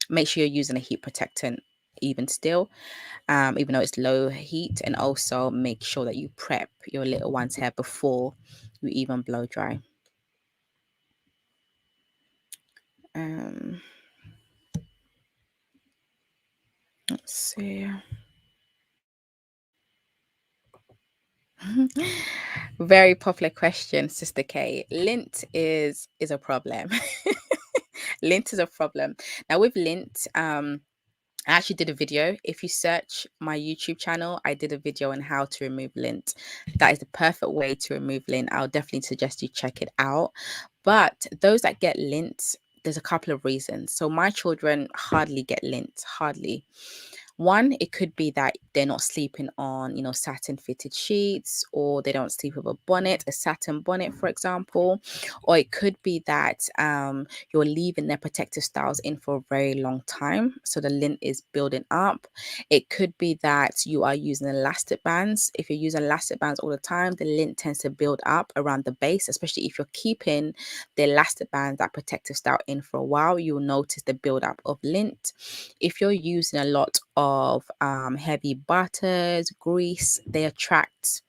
Make sure you're using a heat protectant even still, even though it's low heat, and also make sure that you prep your little one's hair before you even blow dry. Let's see. Very popular question, Sister K. Lint is a problem. Lint is a problem. Now with lint, I actually did a video. If you search my YouTube channel, I did a video on how to remove lint. That is the perfect way to remove lint. I'll definitely suggest you check it out. But those that get lint, there's a couple of reasons. So my children hardly get lint, hardly. One, it could be that they're not sleeping on, satin fitted sheets, or they don't sleep with a bonnet, a satin bonnet, for example. Or it could be that you're leaving their protective styles in for a very long time. So the lint is building up. It could be that you are using elastic bands. If you're using elastic bands all the time, the lint tends to build up around the base, especially if you're keeping the elastic bands, that protective style in for a while, you'll notice the buildup of lint. If you're using a lot of heavy butters, grease, they attract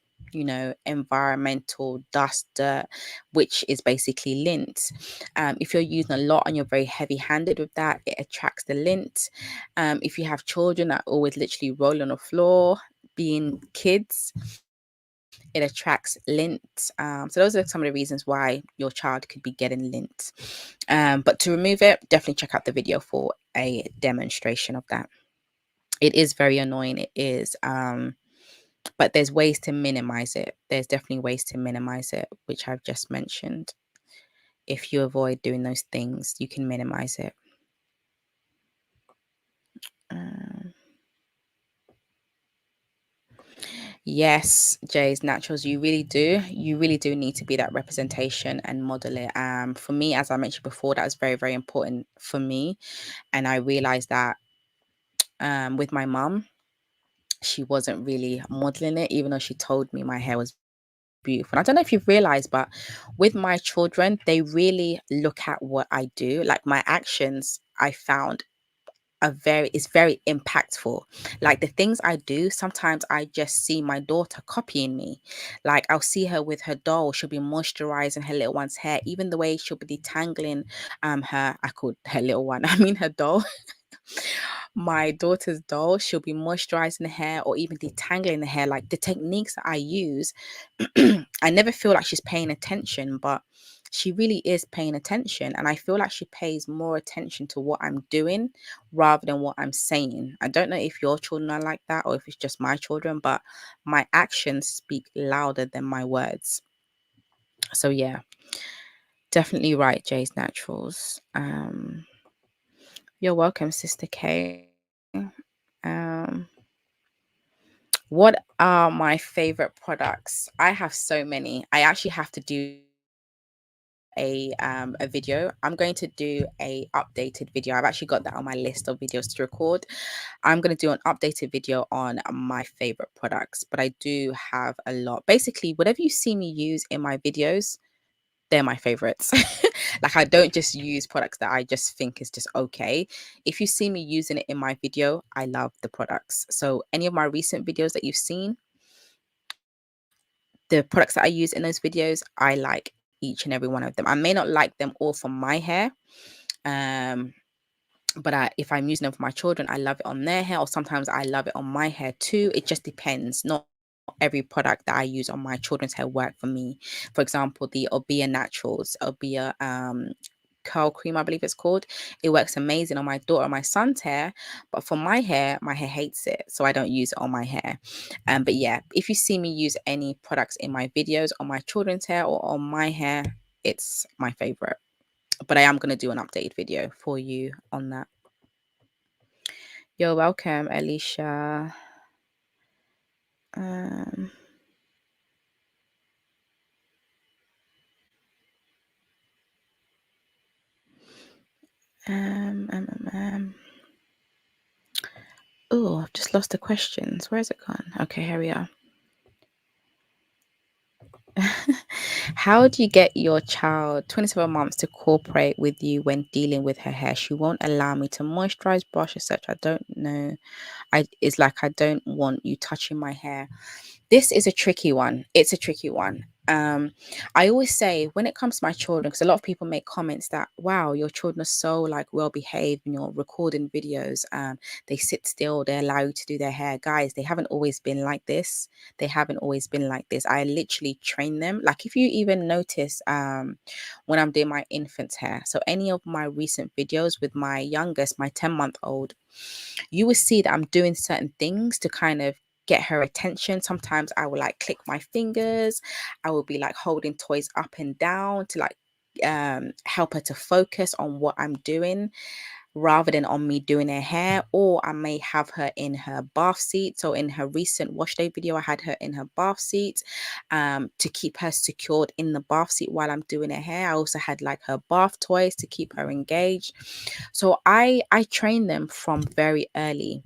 environmental dust, dirt, which is basically lint. If you're using a lot and you're very heavy handed with that, it attracts the lint. If you have children that always literally roll on the floor, being kids, it attracts lint. So those are some of the reasons why your child could be getting lint. But to remove it, definitely check out the video for a demonstration of that. It is very annoying. It is. But there's ways to minimize it. There's definitely ways to minimize it, which I've just mentioned. If you avoid doing those things, you can minimize it. Yes, Jay's Naturals, you really do. You really do need to be that representation and model it. For me, as I mentioned before, that was very, very important for me. And I realized that with my mum, she wasn't really modeling it, even though she told me my hair was beautiful. And I don't know if you've realized, but with my children, they really look at what I do. Like my actions, I found is very impactful. Like the things I do, sometimes I just see my daughter copying me. Like I'll see her with her doll, she'll be moisturizing her little one's hair, even the way she'll be detangling her, I called her little one, I mean her doll. My daughter's doll, she'll be moisturizing the hair or even detangling the hair. Like the techniques that I use, I never feel like she's paying attention, but she really is paying attention. And I feel like she pays more attention to what I'm doing rather than what I'm saying. I don't know if your children are like that or if it's just my children, but my actions speak louder than my words. So yeah, definitely right, Jay's Naturals. You're welcome, Sister K. Um, what are my favorite products? I have so many. I actually have to do a video. I'm going to do a updated video. I've actually got that on my list of videos to record. I'm going to do an updated video on my favorite products, but I do have a lot. Basically, whatever you see me use in my videos, they're my favorites. Like I don't just use products that I just think is just okay. If you see me using it in my video, I love the products. So any of my recent videos that you've seen, the products that I use in those videos, I like each and every one of them. I may not like them all for my hair, um, but if I'm using them for my children, I love it on their hair, or sometimes I love it on my hair too. It just depends. Not every product that I use on my children's hair work for me. For example, the Obia Naturals, Obia curl cream, I believe it's called. It works amazing on my daughter and my son's hair, but for my hair hates it, so I don't use it on my hair. But yeah, if you see me use any products in my videos on my children's hair or on my hair, it's my favorite. But I am going to do an updated video for you on that. You're welcome, Alicia. Um, um, um, um, um. Oh, I've just lost the questions. Where's it gone? Okay, here we are. How do you get your child, 27 months, to cooperate with you when dealing with her hair? She won't allow me to moisturize, brush, etc. I don't know. It's like I don't want you touching my hair. This is a tricky one. It's a tricky one. I always say when it comes to my children, because a lot of people make comments that, wow, your children are so like well behaved and you're recording videos. They sit still, they allow you to do their hair. Guys, they haven't always been like this. They haven't always been like this. I literally train them. Like if you even notice when I'm doing my infant's hair. So any of my recent videos with my youngest, my 10-month-old, you will see that I'm doing certain things to kind of get her attention. Sometimes I will like click my fingers. I will be like holding toys up and down to like help her to focus on what I'm doing rather than on me doing her hair. Or I may have her in her bath seat. So in her recent wash day video, I had her in her bath seat to keep her secured in the bath seat while I'm doing her hair. I also had like her bath toys to keep her engaged. So I train them from very early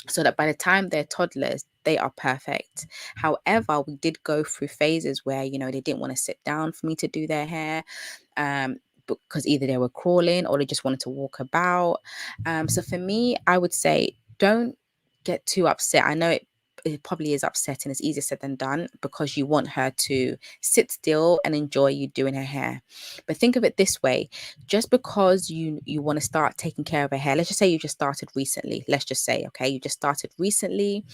so that by the time they're toddlers, they are perfect. However, we did go through phases where, you know, they didn't want to sit down for me to do their hair, because either they were crawling or they just wanted to walk about. So for me, I would say don't get too upset. I know it probably is upsetting. It's easier said than done because you want her to sit still and enjoy you doing her hair. But think of it this way: just because you want to start taking care of her hair, let's just say you just started recently. Let's just say, okay, you just started recently.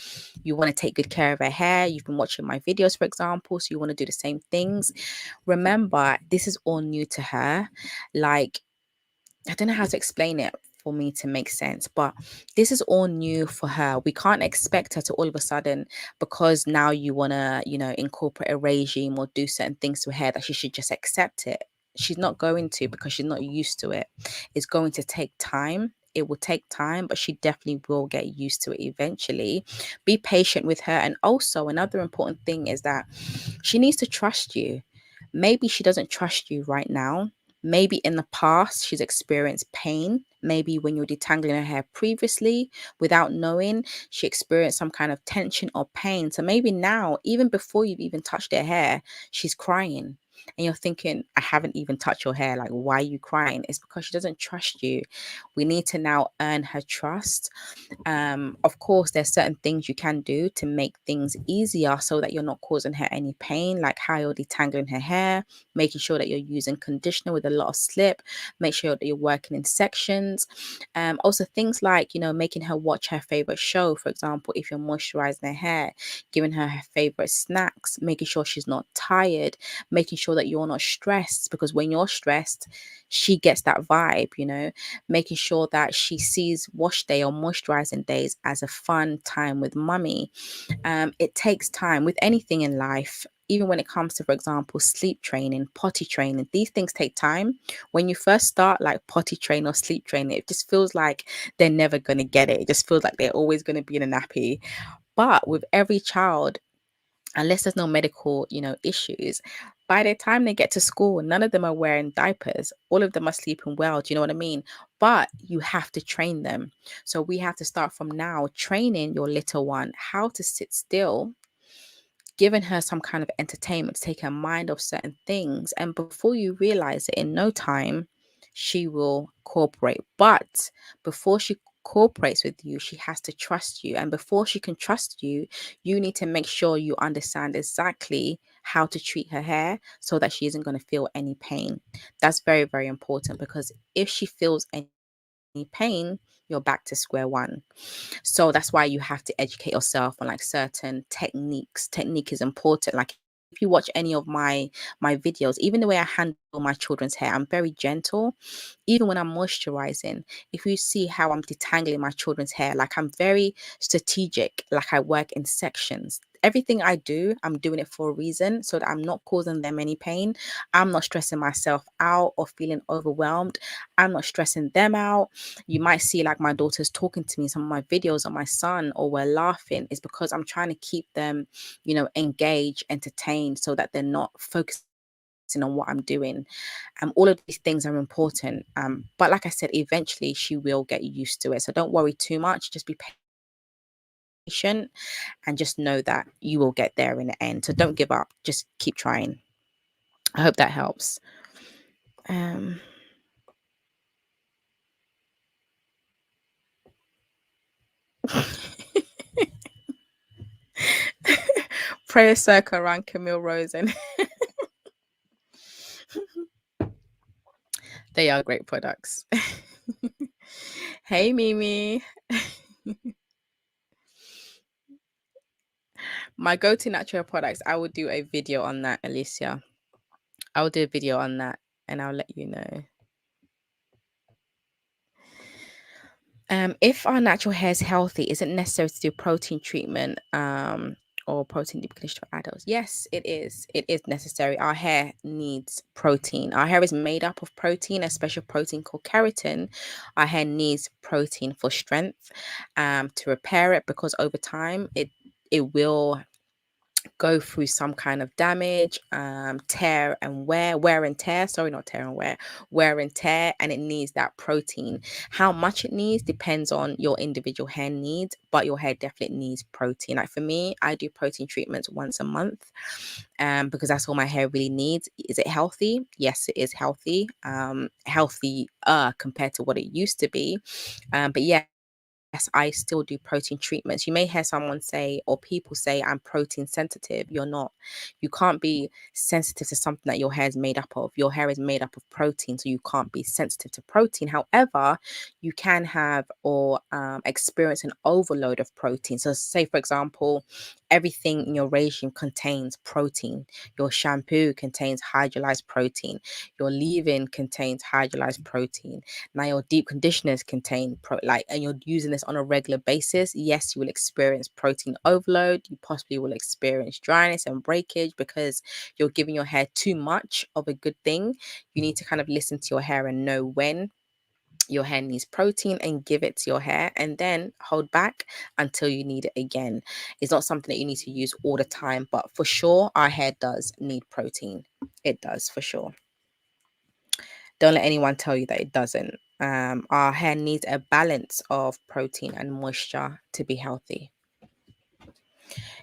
You want to take good care of her hair. You've been watching my videos, for example, so you want to do the same things. Remember, this is all new to her. Like, I don't know how to explain it for me to make sense, but this is all new for her. We can't expect her to all of a sudden, because now you want to, you know, incorporate a regime or do certain things to her hair, that she should just accept it. She's not going to, because she's not used to it. It's going to take time. It will take time, but she definitely will get used to it eventually. Be patient with her. And also, another important thing is that she needs to trust you. Maybe she doesn't trust you right now. Maybe in the past she's experienced pain maybe when you're detangling her hair previously without knowing, she experienced some kind of tension or pain. So maybe now, even before you've even touched her hair, she's crying. And you're thinking, I haven't even touched your hair. Like, why are you crying? It's because she doesn't trust you. We need to now earn her trust. Of course, there's certain things you can do to make things easier so that you're not causing her any pain, like how you're detangling her hair, making sure that you're using conditioner with a lot of slip, make sure that you're working in sections. Also things like, making her watch her favorite show. For example, if you're moisturizing her hair, giving her favorite snacks, making sure she's not tired, making sure that you're not stressed, because when you're stressed, she gets that vibe, making sure that she sees wash day or moisturizing days as a fun time with mummy. It takes time with anything in life. Even when it comes to, for example, sleep training, potty training, these things take time. When you first start, like potty train or sleep training, it just feels like they're never going to get it. It just feels like they're always going to be in a nappy. But with every child, unless there's no medical, issues, by the time they get to school, none of them are wearing diapers. All of them are sleeping well. Do you know what I mean? But you have to train them. So we have to start from now, training your little one how to sit still, giving her some kind of entertainment to take her mind off certain things. And before you realize it, in no time, she will cooperate. But before she cooperates with you, she has to trust you. And before she can trust you, you need to make sure you understand exactly how to treat her hair so that she isn't going to feel any pain. That's very, very important, because if she feels any pain, you're back to square one. So that's why you have to educate yourself on like certain techniques. Technique is important. Like if you watch any of my videos, even the way I handle my children's hair, I'm very gentle. Even when I'm moisturizing, if you see how I'm detangling my children's hair, like I'm very strategic, like I work in sections. Everything I do, I'm doing it for a reason so that I'm not causing them any pain. I'm not stressing myself out or feeling overwhelmed. I'm not stressing them out. You might see like my daughter's talking to me in some of my videos, or my son, or we're laughing. It's because I'm trying to keep them, engaged, entertained, so that they're not focusing on what I'm doing. All of these things are important. But like I said, eventually she will get used to it. So don't worry too much. Just be patient and just know that you will get there in the end. So don't give up. Just keep trying. I hope that helps. Um, prayer circle around Camille Rose, and they are great products. Hey, Mimi. My go-to natural products, I will do a video on that, Alicia. I will do a video on that and I'll let you know. If our natural hair is healthy, is it necessary to do protein treatment or protein deep conditioner for adults? Yes, it is. It is necessary. Our hair needs protein. Our hair is made up of protein, a special protein called keratin. Our hair needs protein for strength, to repair it, because over time it will go through some kind of damage, tear and wear and tear, sorry, not tear and wear and tear, and it needs that protein. How much it needs depends on your individual hair needs, but your hair definitely needs protein. Like for me, I do protein treatments once a month, because that's all my hair really needs. Is it healthy? Yes, it is healthy, healthy compared to what it used to be. But yeah, yes, I still do protein treatments. You may hear someone say, or people say, I'm protein sensitive. You're not. You can't be sensitive to something that your hair is made up of. Your hair is made up of protein, so you can't be sensitive to protein. However, you can have or experience an overload of protein. So, say, for example, everything in your regime contains protein. Your shampoo contains hydrolyzed protein. Your leave-in contains hydrolyzed protein. Now your deep conditioners contain and you're using this on a regular basis. Yes, you will experience protein overload. You possibly will experience dryness and breakage because you're giving your hair too much of a good thing. You need to kind of listen to your hair and know when your hair needs protein and give it to your hair, and then hold back until you need it again. It's not something that you need to use all the time, but for sure our hair does need protein. It does, for sure. Don't let anyone tell you that it doesn't. Our hair needs a balance of protein and moisture to be healthy.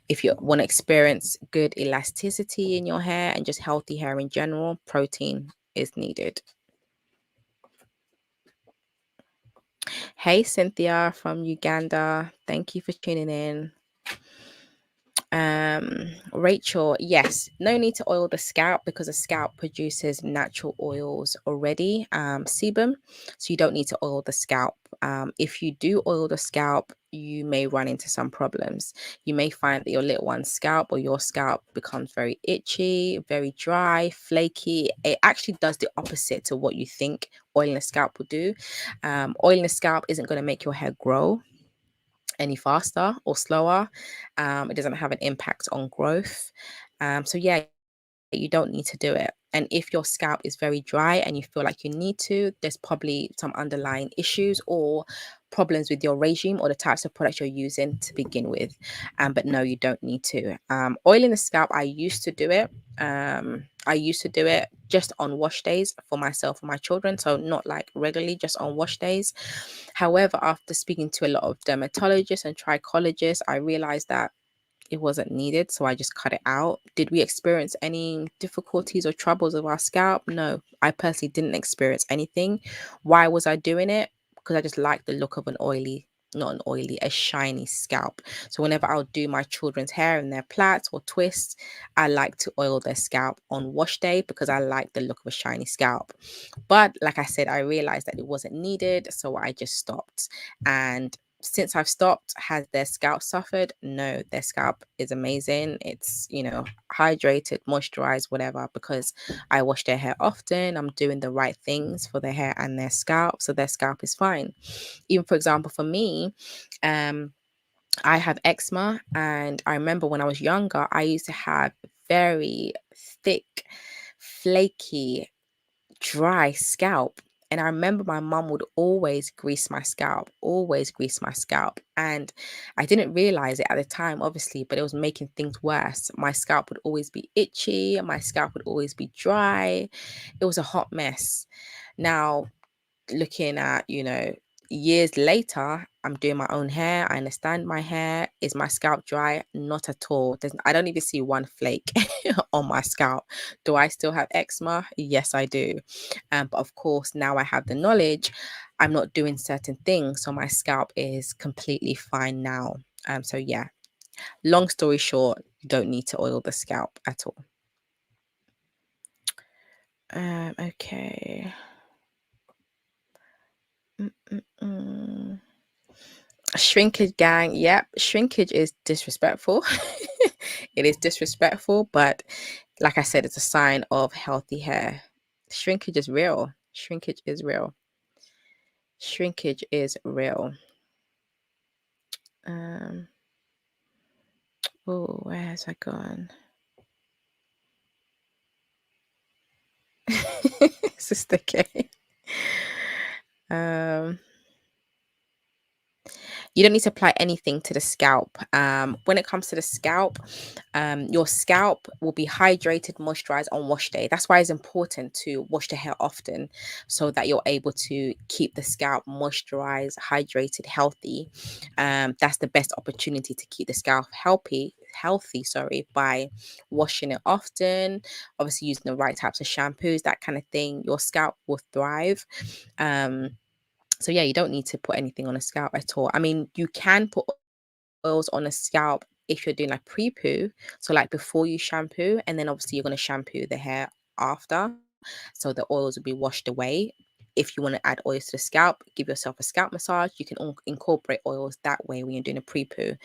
If you want to experience good elasticity in your hair and just healthy hair in general, protein is needed. Hey, Cynthia from Uganda. Thank you for tuning in. Rachel, yes, no need to oil the scalp because the scalp produces natural oils already, sebum, so you don't need to oil the scalp. If you do oil the scalp, you may run into some problems. You may find that your little one's scalp or your scalp becomes very itchy, very dry, flaky. It actually does the opposite to what you think oiling the scalp will do. Oiling the scalp isn't going to make your hair grow any faster or slower. It doesn't have an impact on growth. So yeah, you don't need to do it. And if your scalp is very dry and you feel like you need to, there's probably some underlying issues or problems with your regime or the types of products you're using to begin with. But no, you don't need to. Oiling the scalp, I used to do it. I used to do it just on wash days for myself and my children. So not like regularly, just on wash days. However, after speaking to a lot of dermatologists and trichologists, I realized that it wasn't needed, so I just cut it out. Did we experience any difficulties or troubles with our scalp? No, I personally didn't experience anything. Why was I doing it? Because I just like the look of a shiny scalp. So whenever I'll do my children's hair and their plaits or twists, I like to oil their scalp on wash day because I like the look of a shiny scalp. But like I said, I realized that it wasn't needed, so I just stopped. And since I've stopped, has their scalp suffered? No, their scalp is amazing. It's, hydrated, moisturized, whatever, because I wash their hair often. I'm doing the right things for their hair and their scalp. So their scalp is fine. Even for example, for me, I have eczema, and I remember when I was younger, I used to have very thick, flaky, dry scalp. And I remember my mum would always grease my scalp, always grease my scalp. And I didn't realize it at the time, obviously, but it was making things worse. My scalp would always be itchy, my scalp would always be dry. It was a hot mess. Now, looking at, years later, I'm doing my own hair. I understand my hair. Is my scalp dry? Not at all. I don't even see one flake on my scalp. Do I still have eczema? Yes, I do. But of course, now I have the knowledge. I'm not doing certain things. So my scalp is completely fine now. So yeah, long story short, you don't need to oil the scalp at all. Okay. Mm-mm-mm. Shrinkage gang. Yep. Shrinkage is disrespectful. It is disrespectful, but like I said, it's a sign of healthy hair. Shrinkage is real. Shrinkage is real. Shrinkage is real. Oh, where has I gone? Sister K. You don't need to apply anything to the scalp. When it comes to the scalp, your scalp will be hydrated, moisturized on wash day. That's why it's important to wash the hair often so that you're able to keep the scalp moisturized, hydrated, healthy. That's the best opportunity to keep the scalp healthy, by washing it often, obviously using the right types of shampoos, that kind of thing. Your scalp will thrive. So yeah, you don't need to put anything on a scalp at all. I mean, you can put oils on a scalp if you're doing like pre-poo, so like before you shampoo, and then obviously you're going to shampoo the hair after, so the oils will be washed away. If you want to add oils to the scalp, give yourself a scalp massage. You can incorporate oils that way when you're doing a pre-poo.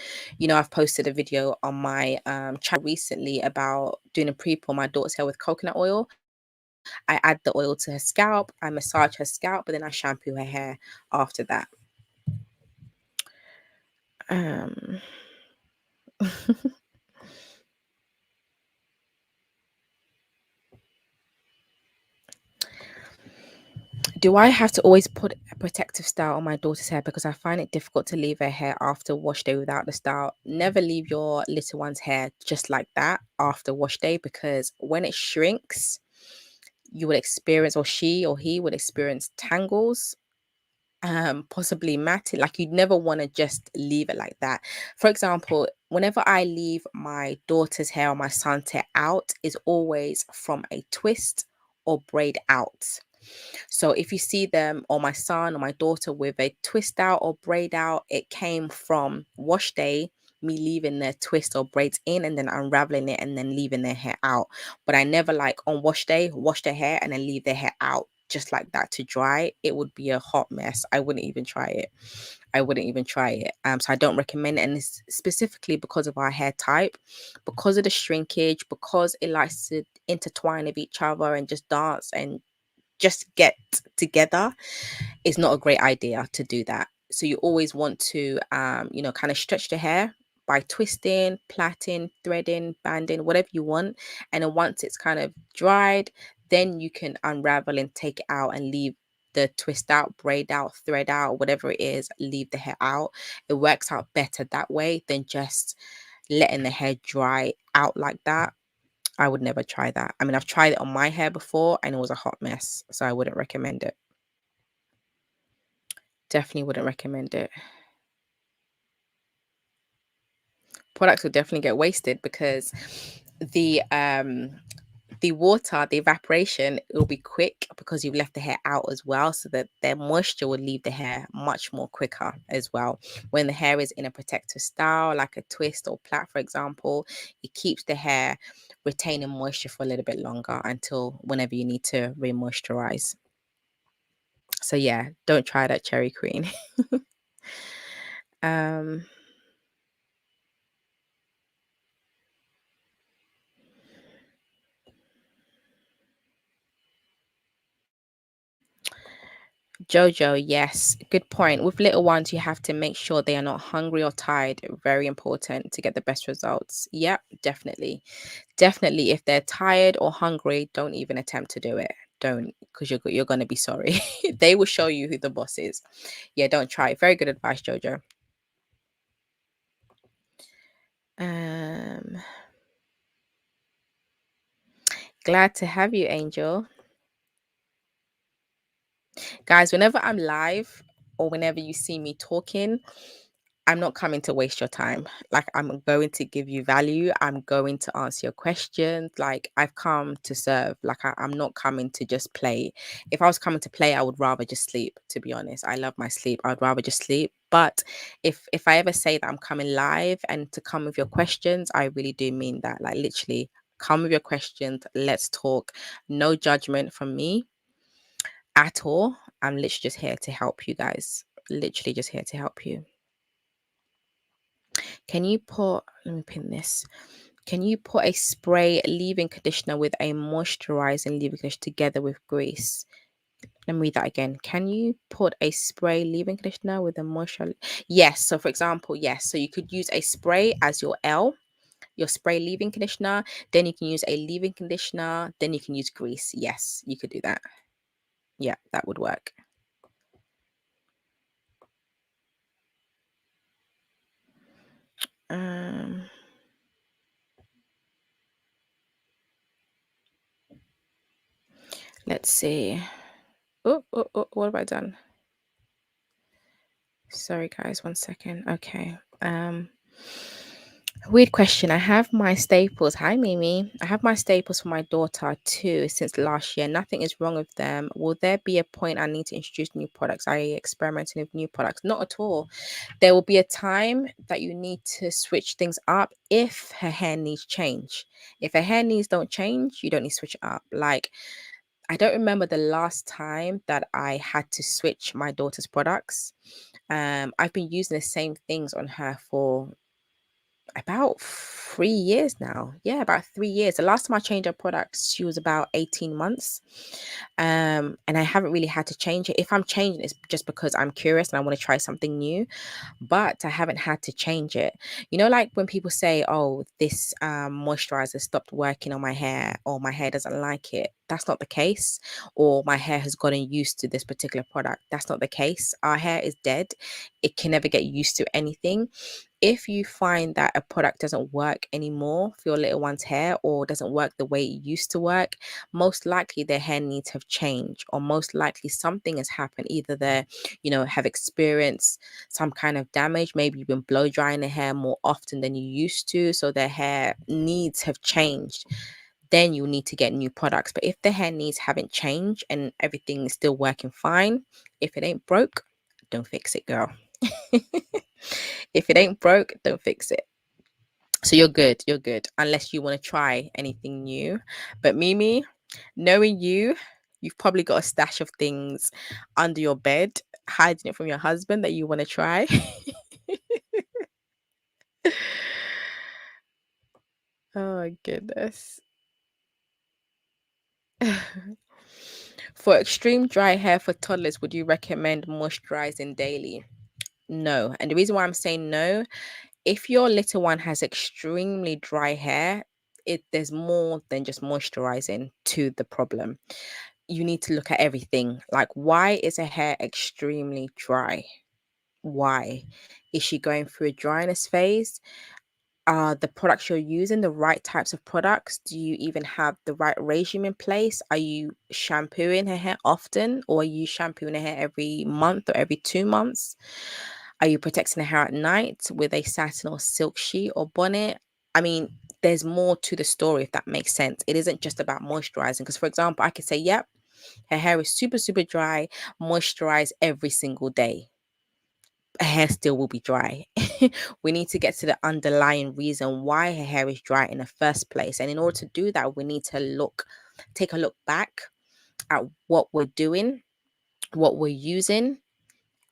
I've posted a video on my channel recently about doing a pre-poo on my daughter's hair with coconut oil. I add the oil to her scalp, I massage her scalp, but then I shampoo her hair after that. Um, do I have to always put a protective style on my daughter's hair? Because I find it difficult to leave her hair after wash day without the style. Never leave your little one's hair just like that after wash day, because when it shrinks, you will experience, or she or he would experience tangles possibly matted. Like you'd never want to just leave it like that. For example, whenever I leave my daughter's hair or my son's hair out, is always from a twist or braid out. So if you see them, or my son or my daughter, with a twist out or braid out, it came from wash day, me leaving their twist or braids in and then unraveling it and then leaving their hair out. But I never, like on wash day, wash their hair and then leave their hair out just like that to dry. It would be a hot mess. I wouldn't even try it. I wouldn't even try it. So I don't recommend it. And it's specifically because of our hair type, because of the shrinkage, because it likes to intertwine with each other and just dance and just get together. It's not a great idea to do that. So you always want to kind of stretch the hair by twisting, plaiting, threading, banding, whatever you want. And then once it's kind of dried, then you can unravel and take it out and leave the twist out, braid out, thread out, whatever it is, leave the hair out. It works out better that way than just letting the hair dry out like that. I would never try that. I mean, I've tried it on my hair before and it was a hot mess, so I wouldn't recommend it. Definitely wouldn't recommend it. Products will definitely get wasted because the the water, the evaporation, it will be quick because you've left the hair out as well, so that their moisture will leave the hair much more quicker as well. When the hair is in a protective style, like a twist or plait, for example, it keeps the hair retaining moisture for a little bit longer until whenever you need to re-moisturize. So yeah, don't try that, Cherry Queen. um Jojo, yes, good point. With little ones, you have to make sure they are not hungry or tired. Very important to get the best results. Yep, definitely. Definitely, if they're tired or hungry, don't even attempt to do it. Don't, because you're going to be sorry. They will show you who the boss is. Yeah, don't try it. Very good advice, Jojo. Um, Glad to have you, Angel. Guys, whenever I'm live or whenever you see me talking, I'm not coming to waste your time. Like, I'm going to give you value. I'm going to answer your questions. Like, I've come to serve. Like, I'm not coming to just play. If I was coming to play, I would rather just sleep, to be honest. I love my sleep. I'd rather just sleep. But if I ever say that I'm coming live and to come with your questions, I really do mean that. Like, literally, come with your questions. Let's talk. No judgment from me at all. I'm literally just here to help you guys. Literally just here to help you. Can you put, let me pin this. Can you put a spray leave-in conditioner with a moisturizing leave-in conditioner together with grease? Let me read that again. Can you put a spray leave-in conditioner with a moisture? Yes. So for example, yes. So you could use a spray as your L, your spray leave-in conditioner. Then you can use a leave-in conditioner. Then you can use grease. Yes, you could do that. Yeah, that would work. Um, let's see. Oh, what have I done? Sorry, guys, 1 second. Okay. Weird question. I have my staples. Hi, Mimi. I have my staples for my daughter too since last year. Nothing is wrong with them. Will there be a point I need to introduce new products? I experimenting with new products. Not at all. There will be a time that you need to switch things up if her hair needs change. If her hair needs don't change, you don't need to switch it up. Like, I don't remember the last time that I had to switch my daughter's products. I've been using the same things on her for about 3 years now. Yeah, about 3 years. The last time I changed her products, she was about 18 months. And I haven't really had to change it. If I'm changing, it's just because I'm curious and I want to try something new, but I haven't had to change it. You know, like when people say, oh, this moisturizer stopped working on my hair, or my hair doesn't like it. That's not the case. Or my hair has gotten used to this particular product. That's not the case. Our hair is dead. It can never get used to anything. if you find that a product doesn't work anymore for your little one's hair or doesn't work the way it used to work, most likely their hair needs have changed, or most likely something has happened. Either they, have experienced some kind of damage. Maybe you've been blow drying their hair more often than you used to, so their hair needs have changed. Then you need to get new products. But if the hair needs haven't changed and everything is still working fine, if it ain't broke, don't fix it, girl. If it ain't broke, don't fix it. So you're good. You're good. Unless you want to try anything new. But Mimi, knowing you, you've probably got a stash of things under your bed, hiding it from your husband that you want to try. Oh my goodness. For extreme dry hair for toddlers, would you recommend moisturizing daily? No. And the reason why I'm saying no, if your little one has extremely dry hair, there's more than just moisturizing to the problem. You need to look at everything. Like, why is her hair extremely dry? Why? Is she going through a dryness phase? Are the products you're using the right types of products? Do you even have the right regime in place? Are you shampooing her hair often, or are you shampooing her hair every month or every 2 months? Are you protecting her hair at night with a satin or silk sheet or bonnet? I mean, there's more to the story, if that makes sense. It isn't just about moisturizing. Because, for example, I could say, yep, her hair is super, super dry, moisturize every single day. Her hair still will be dry. We need to get to the underlying reason why her hair is dry in the first place. And in order to do that, we need to take a look back at what we're doing, what we're using.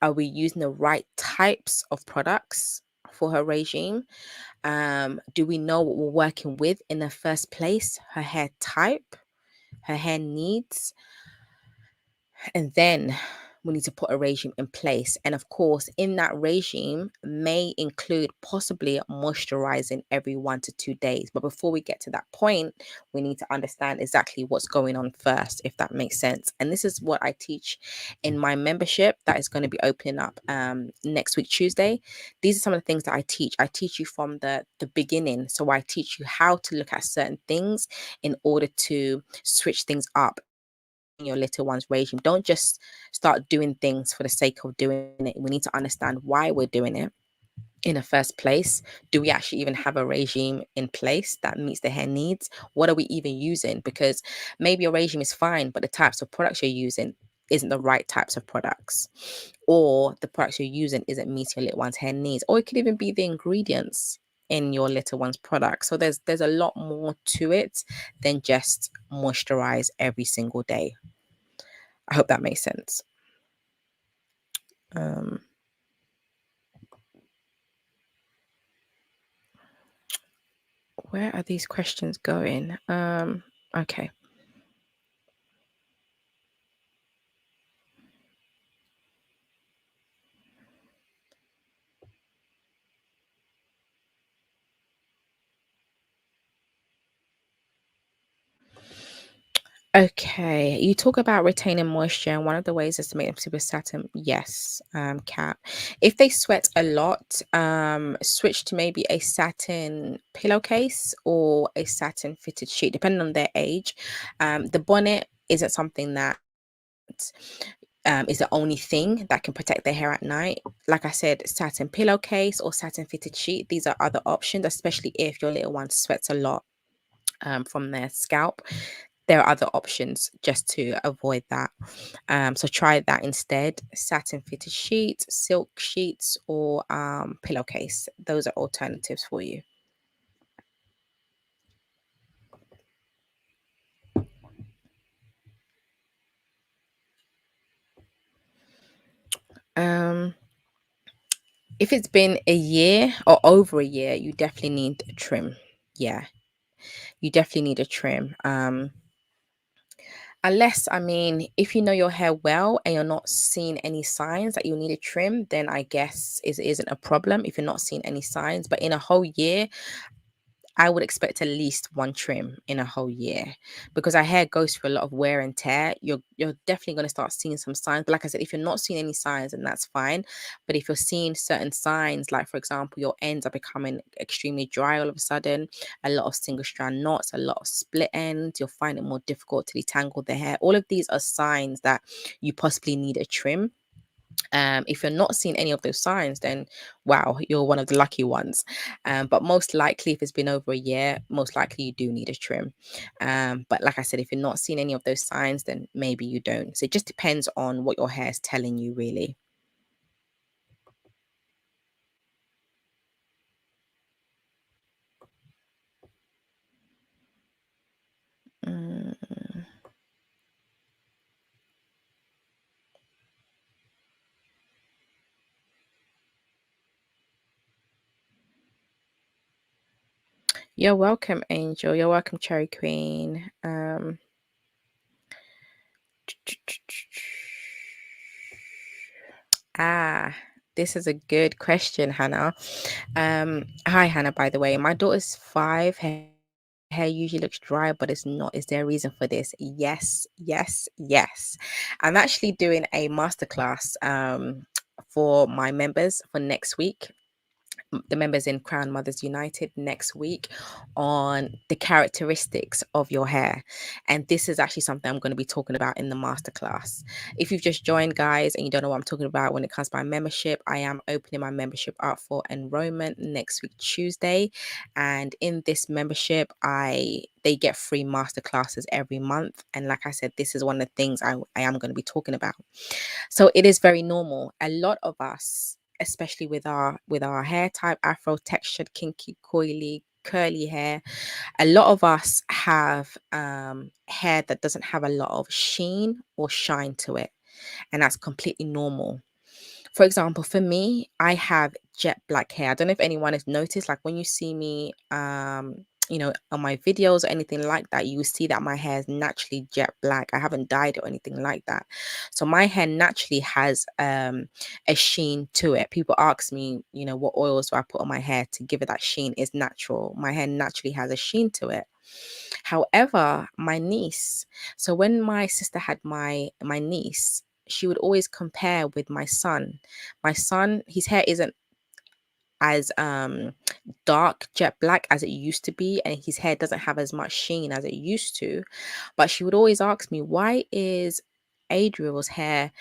Are we using the right types of products for her regime? Do we know what we're working with in the first place? Her hair type, her hair needs, and then we need to put a regime in place. And of course, in that regime may include possibly moisturizing every 1 to 2 days. But before we get to that point, we need to understand exactly what's going on first, if that makes sense. And this is what I teach in my membership that is going to be opening up next week, Tuesday. These are some of the things that I teach. I teach you from the beginning. So I teach you how to look at certain things in order to switch things up your little one's regime. Don't just start doing things for the sake of doing it. We need to understand why we're doing it in the first place. Do we actually even have a regime in place that meets the hair needs? What are we even using? Because maybe your regime is fine, but the types of products you're using isn't the right types of products, or the products you're using isn't meeting your little one's hair needs, or it could even be the ingredients in your little one's product. So there's a lot more to it than just moisturize every single day. I hope that makes sense. Um, where are these questions going? Okay. Okay, you talk about retaining moisture, and one of the ways is to make them super satin. Yes, Cat. If they sweat a lot, switch to maybe a satin pillowcase or a satin fitted sheet, depending on their age. The bonnet isn't something that is the only thing that can protect their hair at night. Like I said, satin pillowcase or satin fitted sheet. These are other options, especially if your little one sweats a lot from their scalp. There are other options just to avoid that. So try that instead. Satin fitted sheets, silk sheets, or pillowcase. Those are alternatives for you. Um, if it's been a year or over a year, you definitely need a trim. Yeah, you definitely need a trim. Unless, I mean, if you know your hair well and you're not seeing any signs that you need a trim, then I guess it isn't a problem if you're not seeing any signs. But in a whole year, I would expect at least one trim in a whole year because our hair goes through a lot of wear and tear. You're definitely going to start seeing some signs. But like I said, if you're not seeing any signs, then that's fine. But if you're seeing certain signs, like for example, your ends are becoming extremely dry all of a sudden, a lot of single strand knots, a lot of split ends, you'll find it more difficult to detangle the hair. All of these are signs that you possibly need a trim. If you're not seeing any of those signs, then wow, you're one of the lucky ones. But most likely, if it's been over a year, most likely you do need a trim. But like I said, if you're not seeing any of those signs, then maybe you don't. So it just depends on what your hair is telling you, really. Mm, you're welcome, Angel. You're welcome, Cherry Queen. Ah, this is a good question, Hannah. Hi, Hannah, by the way. My daughter's 5. Her hair usually looks dry, but it's not. Is there a reason for this? Yes, yes, yes. I'm actually doing a masterclass for my members for next week, the members in Crown Mothers United, next week, on the characteristics of your hair. And this is actually something I'm going to be talking about in the masterclass. If you've just joined, guys, and you don't know what I'm talking about when it comes to my membership, I am opening my membership up for enrollment next week, Tuesday. And in this membership, they get free masterclasses every month. And like I said, this is one of the things I am going to be talking about. So it is very normal. A lot of us, especially with our hair type, afro textured, kinky, coily, curly hair, a lot of us have hair that doesn't have a lot of sheen or shine to it, and that's completely normal. For example, for me, I have jet black hair. I don't know if anyone has noticed, like when you see me, on my videos or anything like that, you will see that my hair is naturally jet black. I haven't dyed it or anything like that. So my hair naturally has a sheen to it. People ask me, what oils do I put on my hair to give it that sheen? It's natural. My hair naturally has a sheen to it. However, my niece, so when my sister had my niece, she would always compare with my son. My son, his hair isn't as dark jet black as it used to be, and his hair doesn't have as much sheen as it used to. But she would always ask me, why is Adriel's hair,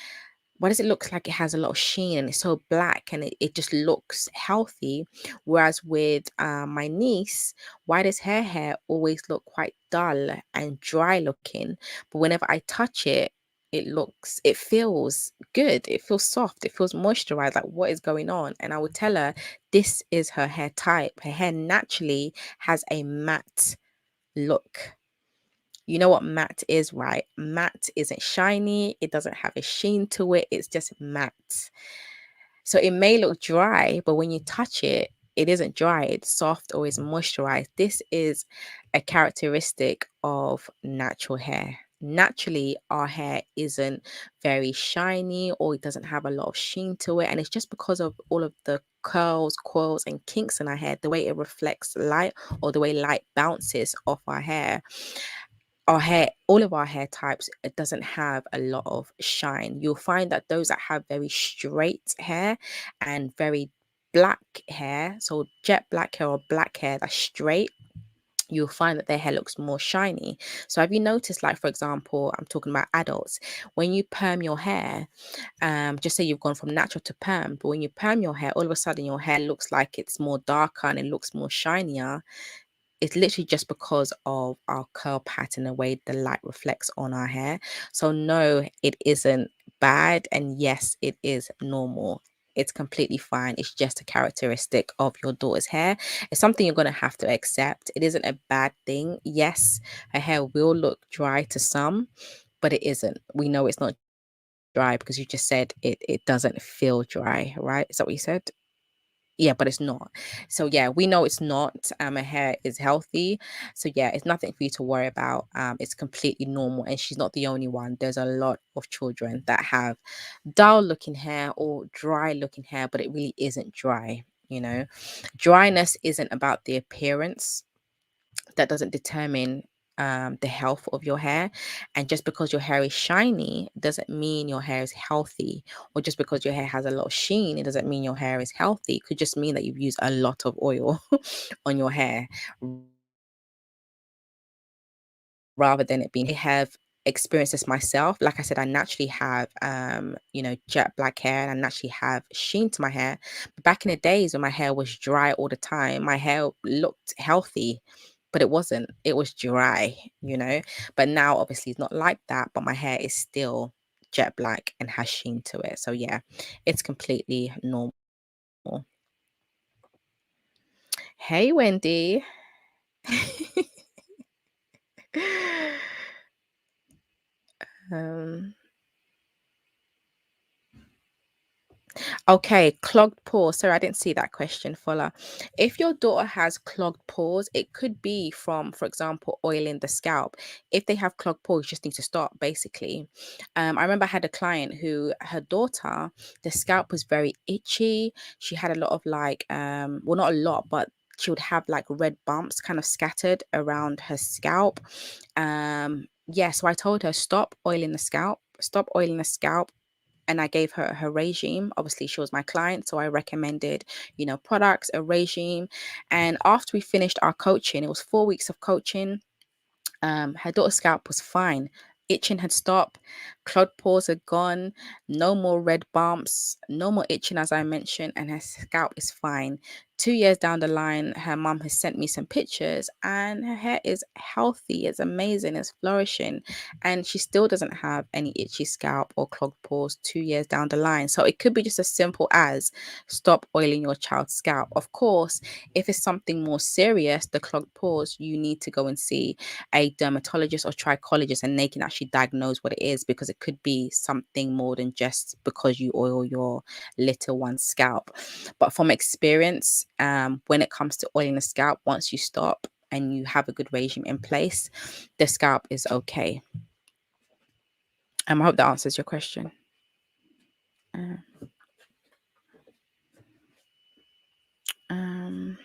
why does it look like it has a lot of sheen and it's so black and it just looks healthy? Whereas with my niece, why does her hair always look quite dull and dry looking? But whenever I touch it, it feels good. It feels soft. It feels moisturized. Like, what is going on? And I would tell her this is her hair type. Her hair naturally has a matte look. You know what matte is, right? Matte isn't shiny. It doesn't have a sheen to it. It's just matte. So it may look dry, but when you touch it, it isn't dry. It's soft or it's moisturized. This is a characteristic of natural hair. Naturally, our hair isn't very shiny or it doesn't have a lot of sheen to it. And it's just because of all of the curls, coils, and kinks in our hair, the way it reflects light or the way light bounces off our hair. Our hair, all of our hair types, it doesn't have a lot of shine. You'll find that those that have very straight hair and very black hair, so jet black hair or black hair that's straight, you'll find that their hair looks more shiny. So have you noticed, like for example, I'm talking about adults, when you perm your hair, just say you've gone from natural to perm, but when you perm your hair, all of a sudden your hair looks like it's more darker and it looks more shinier. It's literally just because of our curl pattern, the way the light reflects on our hair. So no, it isn't bad. And yes, it is normal. It's completely fine. It's just a characteristic of your daughter's hair. It's something you're going to have to accept. It isn't a bad thing. Yes, her hair will look dry to some, but it isn't. We know it's not dry because you just said it doesn't feel dry, right? Is that what you said? Yeah, but it's not. So yeah, we know it's not. Her hair is healthy. So yeah, it's nothing for you to worry about. It's completely normal, and she's not the only one. There's a lot of children that have dull looking hair or dry looking hair, but it really isn't dry. Dryness isn't about the appearance. that doesn't determine the health of your hair. And just because your hair is shiny doesn't mean your hair is healthy. Or just because your hair has a lot of sheen, it doesn't mean your hair is healthy. It could just mean that you've used a lot of oil on your hair rather than it being. I have experienced this myself. Like I said, I naturally have jet black hair, and I naturally have sheen to my hair. But back in the days when my hair was dry all the time, my hair looked healthy, but it wasn't. It was dry. But now obviously it's not like that, but my hair is still jet black and has sheen to it. So yeah, it's completely normal. Hey Wendy. um Okay, clogged pores. Sorry, I didn't see that question, Fola. If your daughter has clogged pores, it could be from, for example, oiling the scalp. If they have clogged pores, you just need to stop, basically. I remember I had a client who, her daughter, the scalp was very itchy. She had a lot of well, not a lot, but she would have like red bumps kind of scattered around her scalp. Yeah, so I told her, stop oiling the scalp, and I gave her her regime. Obviously, she was my client, so I recommended, products, a regime. And after we finished our coaching, it was 4 weeks of coaching. Her daughter's scalp was fine. Itching had stopped, clogged pores had gone, no more red bumps, no more itching, as I mentioned, and her scalp is fine. 2 years down the line, her mum has sent me some pictures, and her hair is healthy, it's amazing, it's flourishing, and she still doesn't have any itchy scalp or clogged pores 2 years down the line. So it could be just as simple as stop oiling your child's scalp. Of course, if it's something more serious, the clogged pores, you need to go and see a dermatologist or trichologist, and they can actually diagnose what it is, because it could be something more than just because you oil your little one's scalp. But from experience, when it comes to oiling the scalp, once you stop and you have a good regime in place, the scalp is okay. I hope that answers your question. Uh, um,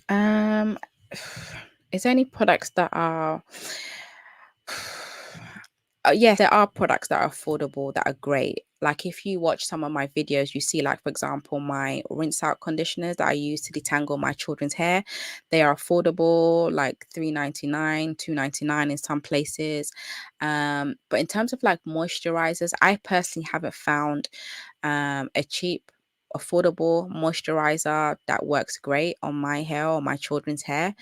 um, is there any products that are yes, there are products that are affordable that are great. Like if you watch some of my videos, you see, like, for example, my rinse out conditioners that I use to detangle my children's hair. They are affordable, like $3.99, $2.99 in some places. But in terms of like moisturizers, I personally haven't found a cheap, affordable moisturizer that works great on my hair or my children's hair.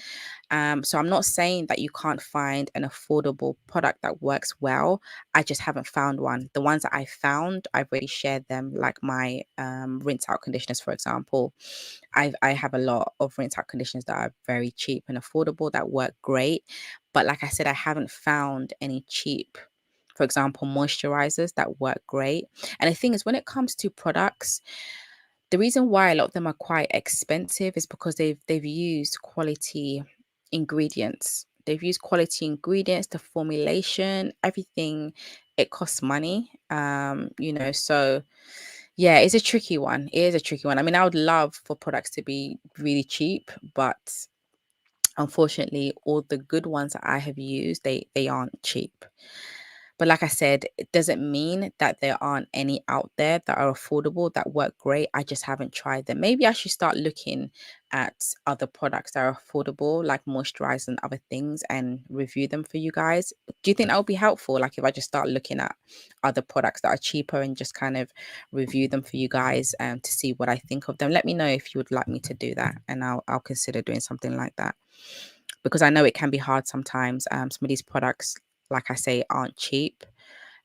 So I'm not saying that you can't find an affordable product that works well. I just haven't found one. The ones that I found, I've already shared them, like my rinse out conditioners, for example. I have a lot of rinse out conditioners that are very cheap and affordable that work great. But like I said, I haven't found any cheap, for example, moisturizers that work great. And the thing is, when it comes to products, the reason why a lot of them are quite expensive is because they've used quality ingredients. They've used quality ingredients, the formulation, everything. It costs money. So yeah, it's a tricky one. It is a tricky one. I mean, I would love for products to be really cheap, but unfortunately, all the good ones that I have used, they aren't cheap. But like I said, it doesn't mean that there aren't any out there that are affordable that work great. I just haven't tried them. Maybe I should start looking at other products that are affordable, like moisturizer and other things, and review them for you guys. Do you think that would be helpful? Like if I just start looking at other products that are cheaper and just kind of review them for you guys, to see what I think of them. Let me know if you would like me to do that, and I'll consider doing something like that, because I know it can be hard sometimes. Some of these products, like I say, aren't cheap,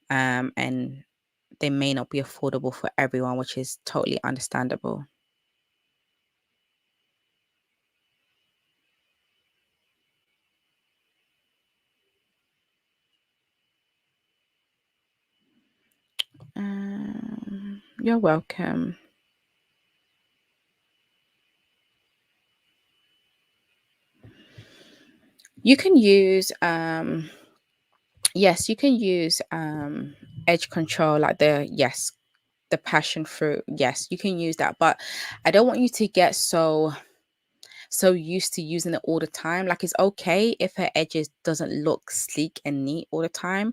and they may not be affordable for everyone, which is totally understandable. You're welcome. You can use Yes, you can use edge control, like the passion fruit. Yes, you can use that, but I don't want you to get so used to using it all the time. Like, it's okay if her edges doesn't look sleek and neat all the time.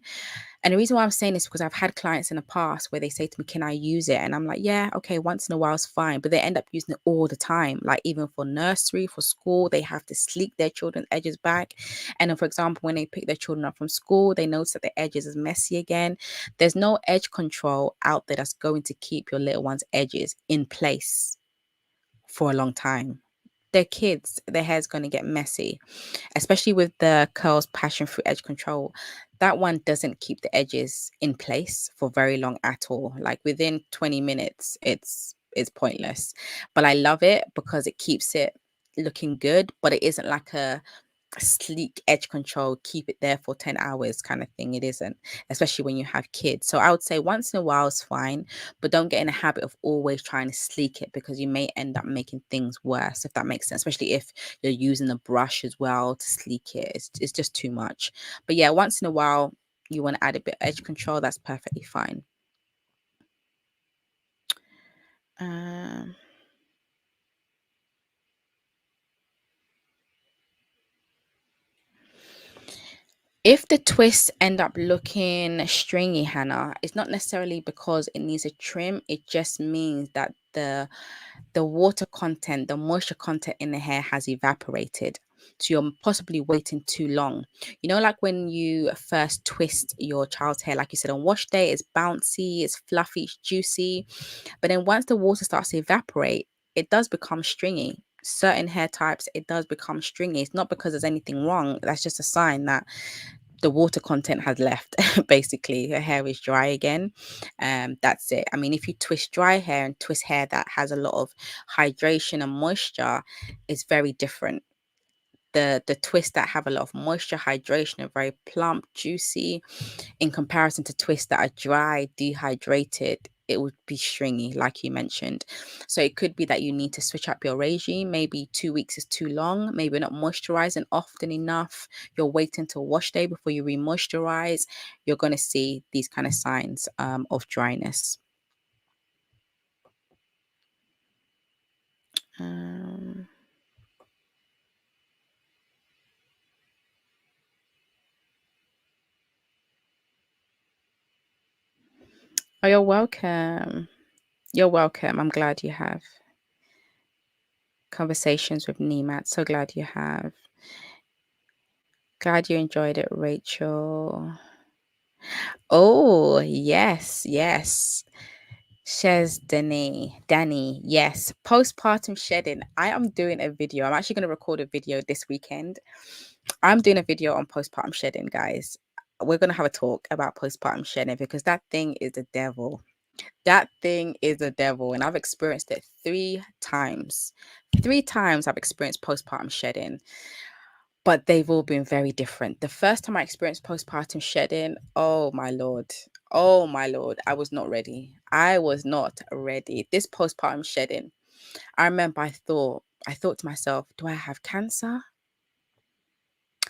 And the reason why I'm saying this, because I've had clients in the past where they say to me, "Can I use it?" And I'm like, "Yeah, okay, once in a while is fine." But they end up using it all the time. Like, even for nursery, for school, they have to sleek their children's edges back. And then, for example, when they pick their children up from school, they notice that the edges is messy again. There's no edge control out there that's going to keep your little one's edges in place for a long time. They're kids, their hair's going to get messy, especially with the curls passion fruit edge control. That one doesn't keep the edges in place for very long at all. Like, within 20 minutes, it's pointless. But I love it because it keeps it looking good, but it isn't like a sleek edge control, keep it there for 10 hours kind of thing. It isn't, especially when you have kids. So I would say once in a while is fine, but don't get in a habit of always trying to sleek it, because you may end up making things worse, if that makes sense, especially if you're using the brush as well to sleek it. It's just too much. But yeah, once in a while you want to add a bit of edge control, that's perfectly fine. um If the twists end up looking stringy, Hannah, it's not necessarily because it needs a trim. It just means that the water content, the moisture content in the hair has evaporated. So you're possibly waiting too long. You know, like when you first twist your child's hair, like you said, on wash day, it's bouncy, it's fluffy, it's juicy. But then once the water starts to evaporate, it does become stringy. Certain hair types, it does become stringy. It's not because there's anything wrong. That's just a sign that the water content has left. Basically, her hair is dry again. That's it. I mean, if you twist dry hair and twist hair that has a lot of hydration and moisture, it's very different. The twists that have a lot of moisture, hydration, are very plump, juicy, in comparison to twists that are dry, dehydrated. It would be stringy, like you mentioned. So it could be that you need to switch up your regime. Maybe 2 weeks is too long. Maybe you're not moisturizing often enough. You're waiting till wash day before you re-moisturize. You're going to see these kind of signs of dryness. Um, oh, you're welcome. You're welcome. I'm glad you have conversations with Nemat. So glad you have. Glad you enjoyed it, Rachel. Oh, yes, yes. Shares Danny, yes. Postpartum shedding. I am doing a video. I'm actually going to record a video this weekend. I'm doing a video on postpartum shedding, guys. We're going to have a talk about postpartum shedding, because that thing is the devil. That thing is the devil. And I've experienced it 3 times. 3 times I've experienced postpartum shedding, but they've all been very different. The first time I experienced postpartum shedding, oh my lord, oh my lord, I was not ready. I was not ready. This postpartum shedding, I remember I thought to myself, do I have cancer?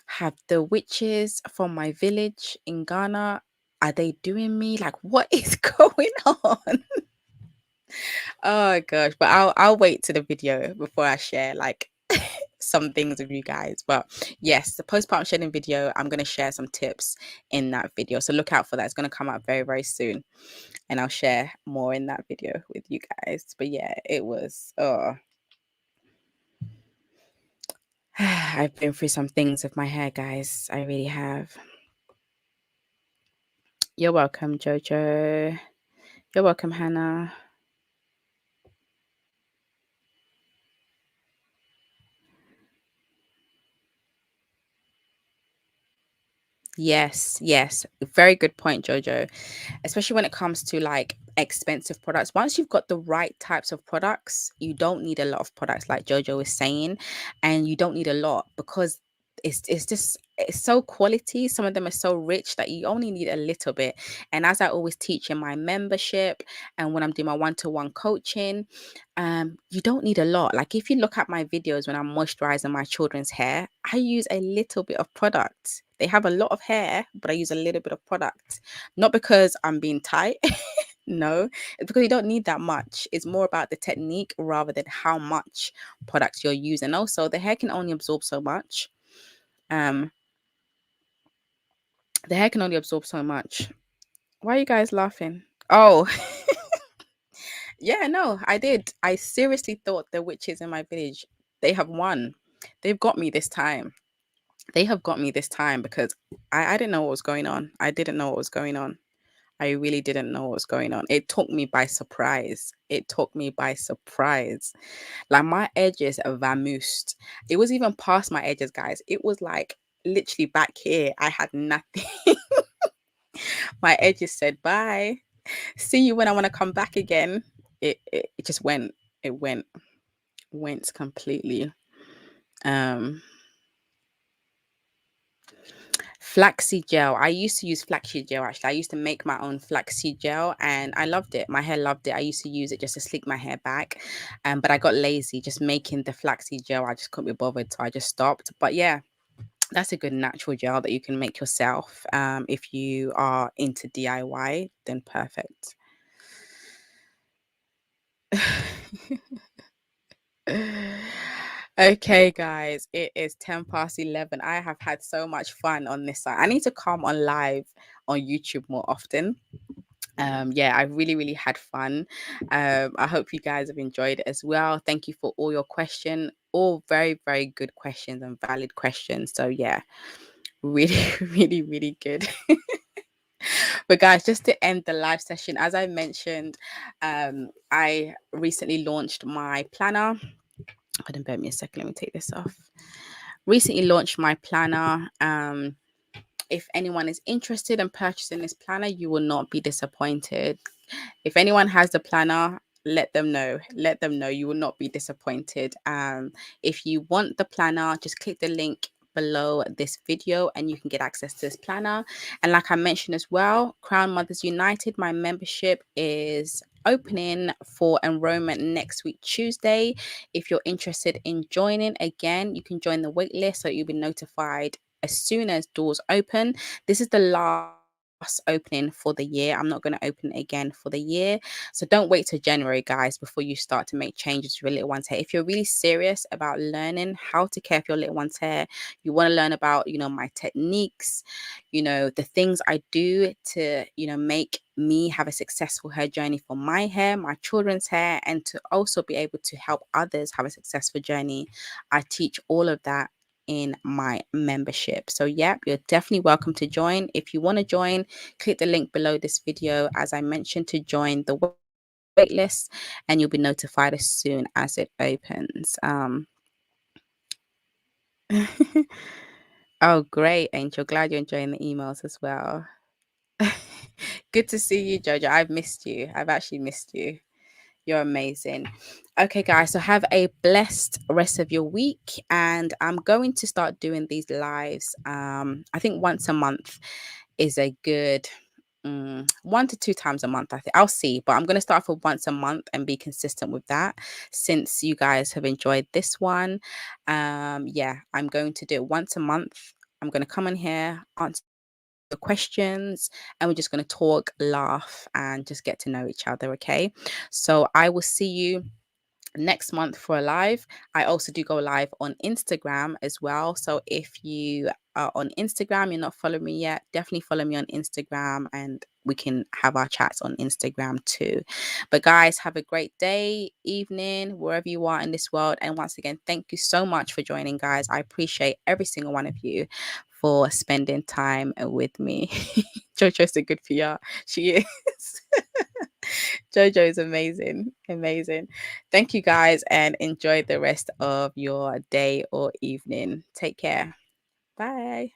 Have the witches from my village in Ghana, are they doing me? Like, what is going on? Oh gosh, but I'll wait to the video before I share like some things with you guys. But yes, the postpartum shedding video, I'm gonna share some tips in that video. So look out for that. It's gonna come out very, very soon. And I'll share more in that video with you guys. But yeah, it was I've been through some things with my hair, guys. I really have. You're welcome, Jojo. You're welcome, Hannah. Yes, yes. Very good point, Jojo. Especially when it comes to like expensive products. Once you've got the right types of products, you don't need a lot of products, like Jojo was saying, and you don't need a lot because it's so quality. Some of them are so rich that you only need a little bit. And as I always teach in my membership and when I'm doing my one-to-one coaching, you don't need a lot. Like, if you look at my videos when I'm moisturizing my children's hair, I use a little bit of product. They have a lot of hair, but I use a little bit of product. Not because I'm being tight. No, it's because you don't need that much. It's more about the technique rather than how much products you're using. Also, the hair can only absorb so much. Um, the hair can only absorb so much. Why are you guys laughing? Oh, yeah, no, I did. I seriously thought the witches in my village, they have won. They've got me this time. They have got me this time because I didn't know what was going on. I didn't know what was going on. I really didn't know what was going on. It took me by surprise. It took me by surprise. Like my edges are vamoosed. It was even past my edges, guys. It was like literally back here. I had nothing. My edges said bye. See you when I want to come back again. It just went. It went completely. Um Flaxseed gel. I used to use flaxseed gel actually. I used to make my own flaxseed gel and I loved it. My hair loved it. I used to use it just to sleek my hair back. But I got lazy just making the flaxseed gel. I just couldn't be bothered, so I just stopped. But yeah, that's a good natural gel that you can make yourself. If you are into DIY, then perfect. Okay, guys, it is 10 past 11. I have had so much fun on this side. I need to come on live on YouTube more often. Yeah, I really had fun. I hope you guys have enjoyed it as well. Thank you for all your questions, all very good questions and valid questions. So yeah, really really good. But guys, just to end the live session, as I mentioned, I recently launched my planner. Hold on, bear me a second, let me take this off. Recently launched my planner. If anyone is interested in purchasing this planner, you will not be disappointed. If anyone has the planner, let them know. Let them know. You will not be disappointed. If you want the planner, just click the link below this video and you can get access to this planner. And like I mentioned as well, Crown Mothers United, my membership is opening for enrollment next week Tuesday. If you're interested in joining, again, you can join the wait list so you'll be notified as soon as doors open. This is the last opening for the year. I'm not going to open it again for the year. So don't wait till January, guys, before you start to make changes to your little one's hair. If you're really serious about learning how to care for your little one's hair, you want to learn about, my techniques, the things I do to, make me have a successful hair journey for my hair, my children's hair, and to also be able to help others have a successful journey. I teach all of that in my membership. So yep, you're definitely welcome to join. If you want to join, click the link below this video, as I mentioned, to join the waitlist, and you'll be notified as soon as it opens. Oh, great, Angel. Glad you're enjoying the emails as well. Good to see you, Jojo. I've missed you. I've actually missed you. You're amazing. Okay, guys, so have a blessed rest of your week. And I'm going to start doing these lives. I think once a month is a good 1 to 2 times a month. I think I'll see, but I'm going to start for once a month and be consistent with that since you guys have enjoyed this one. Yeah, I'm going to do it once a month. I'm going to come in here, answer the questions, and we're just going to talk, laugh, and just get to know each other. Okay, so I will see you next month for a live. I also do go live on Instagram as well. So if you are on Instagram, you're not following me yet, definitely follow me on Instagram and we can have our chats on Instagram too. But guys, have a great day, evening, wherever you are in this world. And once again, thank you so much for joining, guys. I appreciate every single one of you for spending time with me. Jojo's a good PR. She is. Jojo is amazing. Amazing. Thank you guys and enjoy the rest of your day or evening. Take care. Bye.